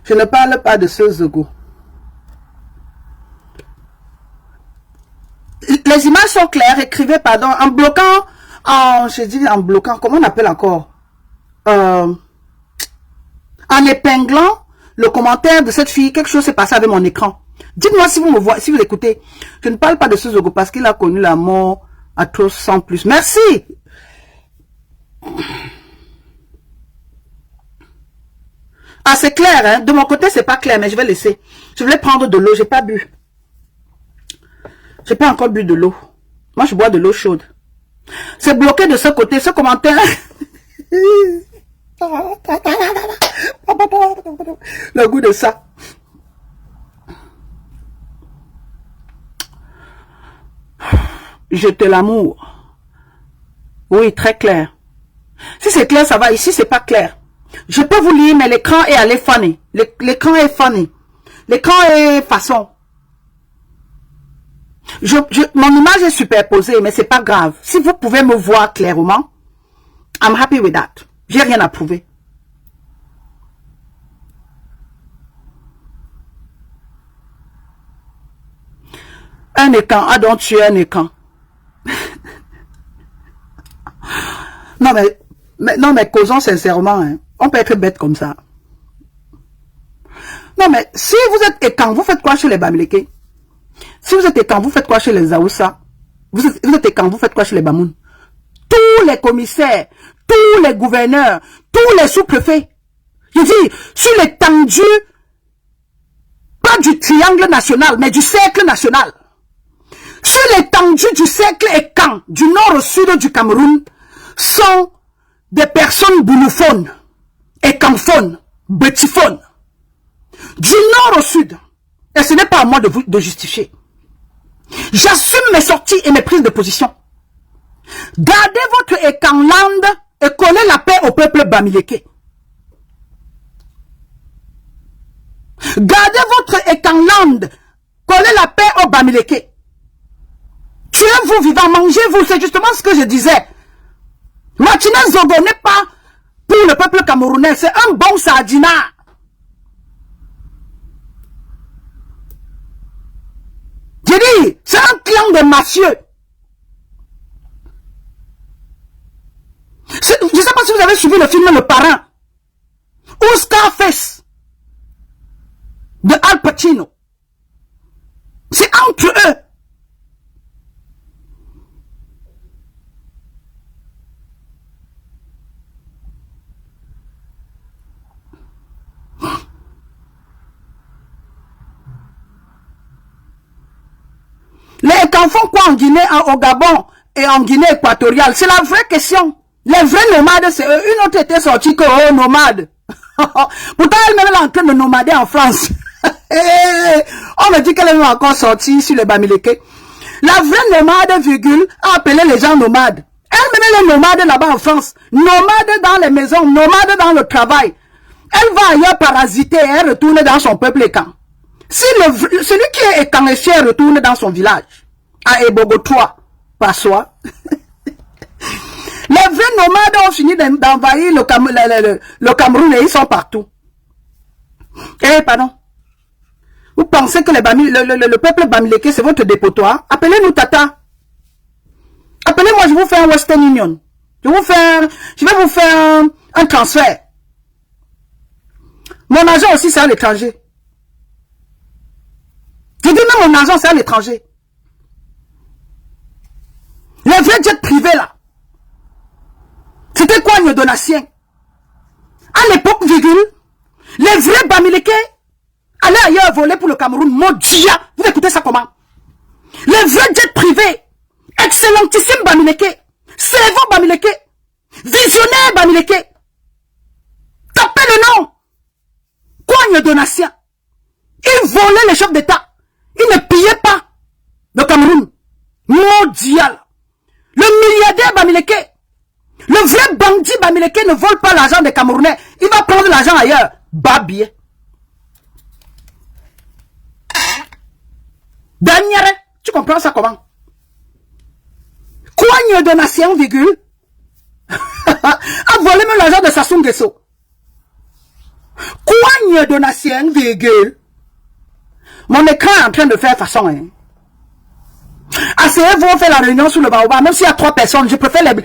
Je ne parle pas de ce Zogo. Les images sont claires, écrivez pardon, en bloquant, je dis en bloquant, comment on appelle encore? En épinglant le commentaire de cette fille, quelque chose s'est passé avec mon écran. Dites-moi si vous me voyez, si vous l'écoutez. Je ne parle pas de ce Zogo parce qu'il a connu la mort atroce sans plus. Merci. Ah, c'est clair, hein. De mon côté, c'est pas clair, mais je vais laisser. Je voulais prendre de l'eau, j'ai pas bu. J'ai pas encore bu de l'eau. Moi, je bois de l'eau chaude. C'est bloqué de ce côté, ce commentaire. Le goût de ça. Je te l'amour. Oui, très clair. Si c'est clair, ça va. Ici, c'est pas clair. Je peux vous lire, mais l'écran est allé funny. L'écran est funny. L'écran est façon. Mon image est superposée, mais c'est pas grave. Si vous pouvez me voir clairement, I'm happy with that. J'ai rien à prouver. Un écran. Ah donc tu es un écran. Non mais causons sincèrement, hein. On peut être bête comme ça. Non mais si vous êtes écran, vous faites quoi chez les Bamileke? Si vous êtes écran, vous faites quoi chez les Aoussa? Vous êtes écran, vous faites quoi chez les Bamoun? Tous les commissaires, tous les gouverneurs, tous les sous-préfets. Je dis, sur l'étendue, pas du triangle national, mais du cercle national. Sur l'étendue du cercle écran, du nord au sud du Cameroun, sont des personnes boulophones, écanphones, bétifhones. Du nord au sud. Et ce n'est pas à moi de justifier. J'assume mes sorties et mes prises de position. Gardez votre Ekanland et collez la paix au peuple Bamileke. Gardez votre Ekanland, collez la paix au Bamileke. Tuez-vous vivant, mangez-vous, c'est justement ce que je disais. Martinez Zogo n'est pas pour le peuple camerounais, c'est un bon sardina. J'ai dit, c'est un clan de mafieux. Je ne sais pas si vous avez suivi le film Le Parrain ou Scarface de Al Pacino. C'est entre eux. Les enfants font quoi en Guinée, au Gabon et en Guinée équatoriale? C'est la vraie question. Les vrais nomades, c'est eux. Une autre était sortie que oh, nomade. Pourtant, elle-même est en train de nomader en France. On me dit qu'elle est encore sortie sur les Bamileke. La vraie nomade, virgule, a appelé les gens nomades. Elle-même elle est nomade là-bas en France. Nomade dans les maisons, nomade dans le travail. Elle va ailleurs parasiter et elle retourne dans son peuple écan. Si celui qui est écan et fier retourne dans son village, à Ebogo 3, par soi. Les vrais nomades ont fini d'envahir le Cameroun et ils sont partout. Eh, pardon. Vous pensez que le peuple bamileke, c'est votre dépotoir? Appelez-nous Tata. Appelez-moi, je vous fais un Western Union. Je vais vous faire un transfert. Mon argent aussi, c'est à l'étranger. Je dis même mon argent, c'est à l'étranger. Les vrais jets privés, là. C'était quoi, une donation? À l'époque, virgule, les vrais bamileke allaient ailleurs voler pour le Cameroun. Modia. Vous écoutez ça comment? Les vrais jets privés, excellentissime bamileke, cerveau bamileke, visionnaire bamileke. Tapez le nom. Quoi, une donation? Ils volaient les chefs d'État. Ils ne pillaient pas le Cameroun. Mondial. Le milliardaire bamileke, le vrai bandit bamileke ne vole pas l'argent des Camerounais. Il va prendre l'argent ailleurs. Babier. Dernière, tu comprends ça comment? Coigne de nation, virgule. A volé même l'argent de Sassou Nguesso. Coigne de nation, virgule. Mon écran est en train de faire façon, hein. Asseyez-vous, on fait la réunion sous le baobab, même s'il y a 3 personnes, je préfère le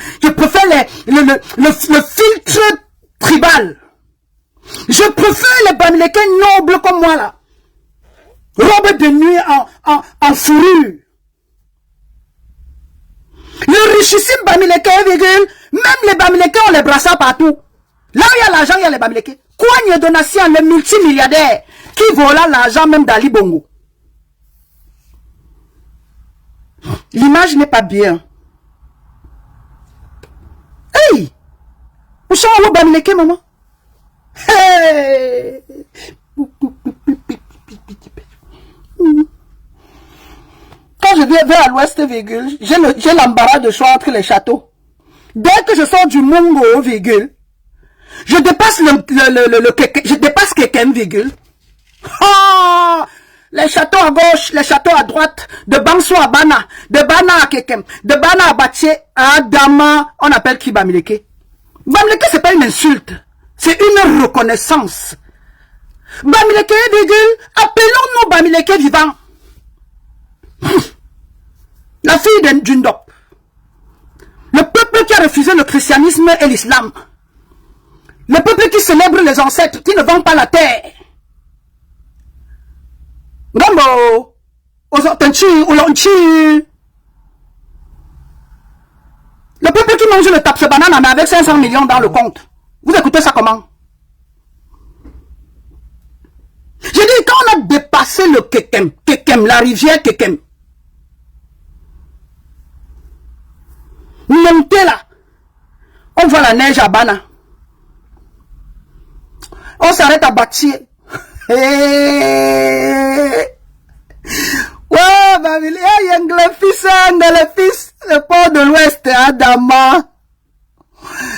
filtre tribal. Je préfère les bamileke nobles comme moi, là. Robe de nuit en fourrure. Le richissime bamileke, virgule, même les bamileke ont les brassards partout. Là où il y a l'argent, il y a les bamileke. Coigne de nation, les multimilliardaires, qui vola l'argent même d'Ali Bongo. L'image n'est pas bien. Hey! Où sont vos bamileke, maman? Hey! Quand je viens vers l'ouest, virgule, j'ai l'embarras de choix entre les châteaux. Dès que je sors du Mungo, virgule, je dépasse je dépasse Kekem, virgule. Oh! Les châteaux à gauche, les châteaux à droite, de Bangso à Bana, de Bana à Kekem, de Bana à Baché, à Adama, on appelle qui Bamileke? Bamileke, c'est pas une insulte, c'est une reconnaissance. Bamileke, virgule, appelons-nous Bamileke vivants. La fille d'Undop. Le peuple qui a refusé le christianisme et l'islam. Le peuple qui célèbre les ancêtres, qui ne vend pas la terre. Gambo, Ozotenchi, Oulonchi. Le peuple qui mange le tapse banane mais avec 500 millions dans le compte. Vous écoutez ça comment? J'ai dit, quand on a dépassé le Kekem, la rivière Kekem, montez là, on voit la neige à Bana. On s'arrête à Bachi. Ouais, le fils, le port de l'Ouest, Adama.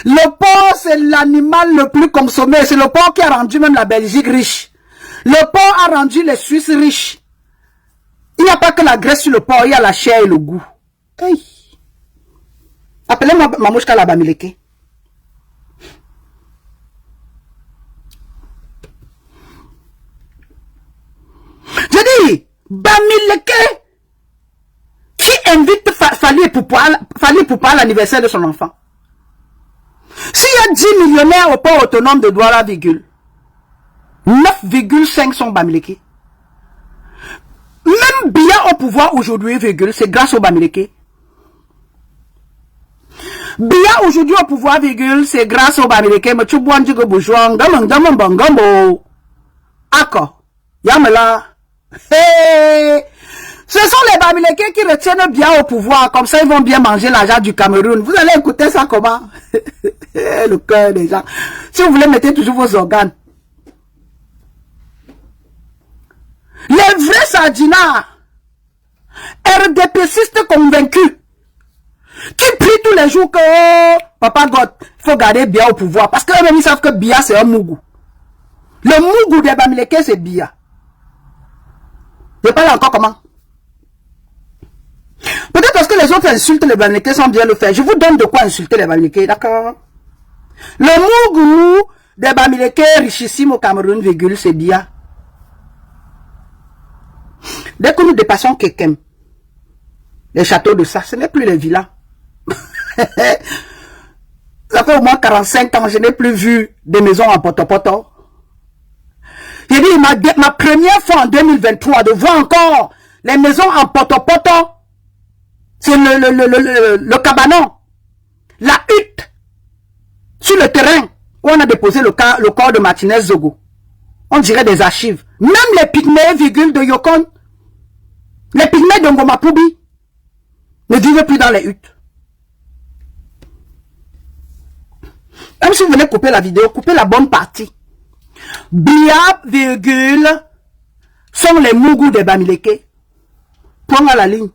Le porc, c'est l'animal le plus consommé. C'est le porc qui a rendu même la Belgique riche. Le porc a rendu les Suisses riches. Il n'y a pas que la graisse sur le porc, il y a la chair et le goût. Hey. Appelez-moi Mamouchka la Bamileke. Je dis, Bamileke qui invite Fali Poupa à l'anniversaire de son enfant. S'il y a 10 millionnaires au port autonome de Douala, 9,5 sont Bamileke. Même Biya au pouvoir aujourd'hui, c'est grâce au Bamileke. Biya aujourd'hui au pouvoir, c'est grâce au Bamileke. Mais tu bois un digo bourgeois, gambo. Accord. Yamela. Hey! Ce sont les Bamileke qui retiennent bien au pouvoir. Comme ça, ils vont bien manger l'argent du Cameroun. Vous allez écouter ça comment? Le cœur des gens. Si vous voulez, mettez toujours vos organes. Les vrais sardinats, RDPcistes convaincus, qui prient tous les jours que, oh, Papa God, il faut garder Biya au pouvoir. Parce qu'eux-mêmes, ils savent que Biya, c'est un mougou. Le mougou des Bamileke, c'est Biya. Je parle encore comment? Peut-être parce que les autres insultent les Bamileke sans bien le faire. Je vous donne de quoi insulter les Bamileke, d'accord? Le mougou des Bamileke richissime au Cameroun, virgule, c'est Bia. Dès que nous dépassons quelqu'un, les châteaux de ça, ce n'est plus les villas. Ça fait au moins 45 ans, je n'ai plus vu des maisons en poto-poto. J'ai dit, ma première fois en 2023 de voir encore les maisons en poto-poto, c'est le cabanon, la hutte, sur le terrain où on a déposé le corps de Martinez Zogo. On dirait des archives. Même les pygmées, virgule, de Yokon, les pygmées de Ngoma Poubi, ne vivent plus dans les huttes. Même si vous venez couper la vidéo, coupez la bonne partie. Bia, virgule, sont les mougous des Bamileke. Point à la ligne.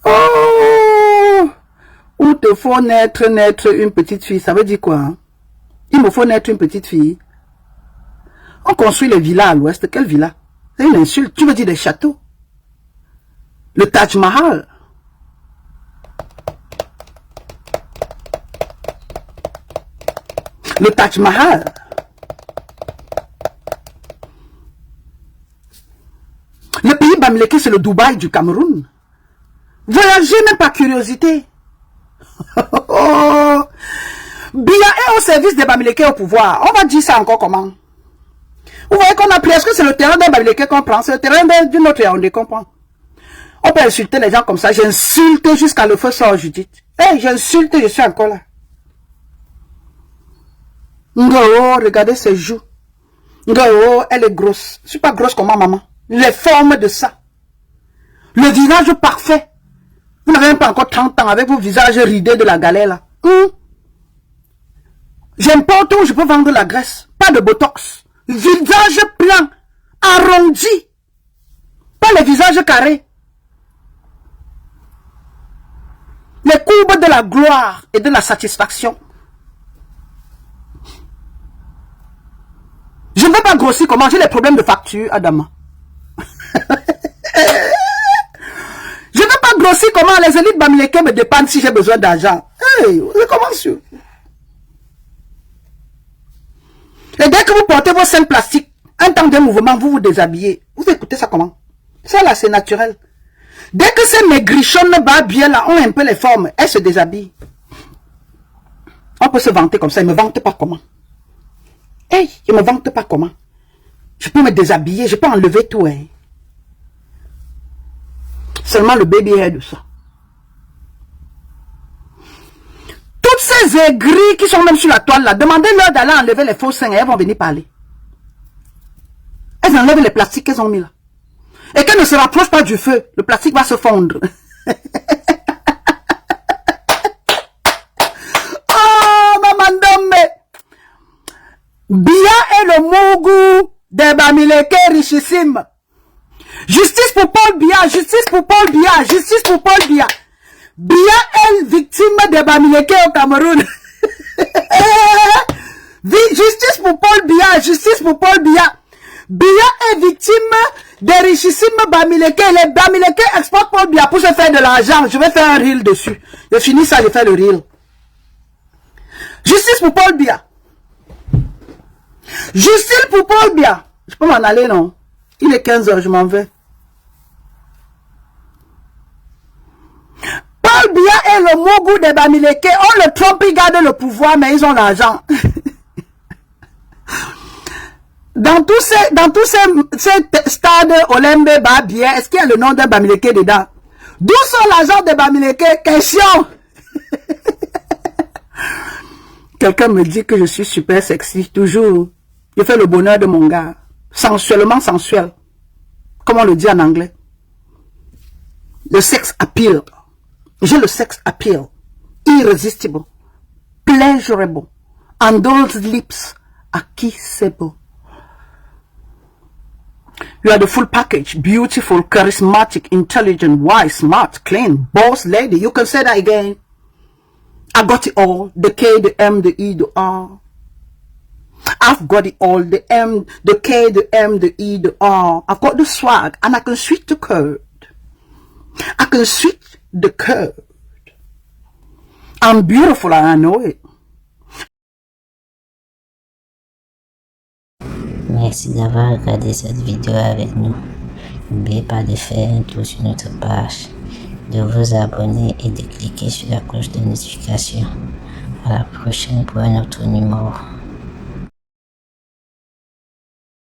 Oh, où te faut naître une petite fille. Ça veut dire quoi? Hein? Il me faut naître une petite fille. On construit les villas à l'ouest. Quelle villa? C'est une insulte. Tu veux dire des châteaux? Le Taj Mahal. Le Taj Mahal. Le pays Bamileke, c'est le Dubaï du Cameroun. Voyagez même par curiosité. Bia est au service des Bamileke au pouvoir. On va dire ça encore comment? Vous voyez qu'on a pris, est-ce que c'est le terrain des Bamileke qu'on prend? C'est le terrain d'une autre Yaoundé qu'on prend. On peut insulter les gens comme ça. J'ai insulté jusqu'à le feu sort Judith. Hey, j'ai insulté, je suis encore là. Ngao, regardez ses joues. Ngao, elle est grosse. Je suis pas grosse comme ma maman. Les formes de ça. Le visage parfait. Vous n'avez même pas encore 30 ans avec vos visages ridés de la galère là. J'importe où je peux vendre la graisse. Pas de botox. Visage plein. Arrondi. Pas les visages carrés. Les courbes de la gloire et de la satisfaction. Je ne veux pas grossir comment j'ai les problèmes de facture, Adama. Je ne veux pas grossir comment les élites Bamileke me dépendent si j'ai besoin d'argent. Hey, je commence. Et dès que vous portez vos seins plastiques, un temps de mouvement, vous vous déshabillez. Vous écoutez ça comment? Ça là, c'est naturel. Dès que ces maigrichonnes bas bien là ont un peu les formes, elles se déshabillent. On peut se vanter comme ça, ils ne me vantent pas comment. Hey, ils ne me vantent pas comment. Je peux me déshabiller, je peux enlever tout. Hein. Seulement le baby hair de ça. Toutes ces aigris qui sont même sur la toile là, demandez-leur d'aller enlever les faux seins et elles vont venir parler. Elles enlèvent les plastiques qu'elles ont mis là. Et qu'elles ne se rapprochent pas du feu, le plastique va se fondre. Oh, maman Dombe. Bia est le mougou des Bamileke richissimes. Justice pour Paul Bia, justice pour Paul Bia, justice pour Paul Bia. Bia est victime des Bamileke au Cameroun. Justice pour Paul Bia, justice pour Paul Bia. Bia est victime des richissimes Bamileke. Les Bamileke exportent Paul Bia pour se faire de l'argent. Je vais faire un reel dessus. Je finis ça, je fais le reel. Justice pour Paul Bia. Justice pour Paul Bia. Je peux m'en aller, non? Il est 15 h, je m'en vais. Paul Bia est le mougou des Bamileke. On le trompe, ils gardent le pouvoir, mais ils ont l'argent. Dans tous ces stades Olembe, Babia, est-ce qu'il y a le nom d'un Bamileke dedans? D'où sont l'argent des Bamileke? Question. Quelqu'un me dit que je suis super sexy, toujours. Je fais le bonheur de mon gars. Sensuellement sensuel. Comme on le dit en anglais. Le sex appeal. J'ai le sex appeal. Irresistible. Pleasurable. And those lips are kissable. You are the full package. Beautiful, charismatic, intelligent, wise, smart, clean, boss lady. You can say that again. I got it all. The K, the M, the E, the R. I've got it all, the M, the K, the M, the E, the R. I've got the swag, and I can switch the code. I can switch the code. I'm beautiful and I know it. Merci d'avoir regardé cette vidéo avec nous. N'oubliez pas de faire un tour sur notre page, de vous abonner et de cliquer sur la cloche de notification. À la prochaine pour un autre numéro.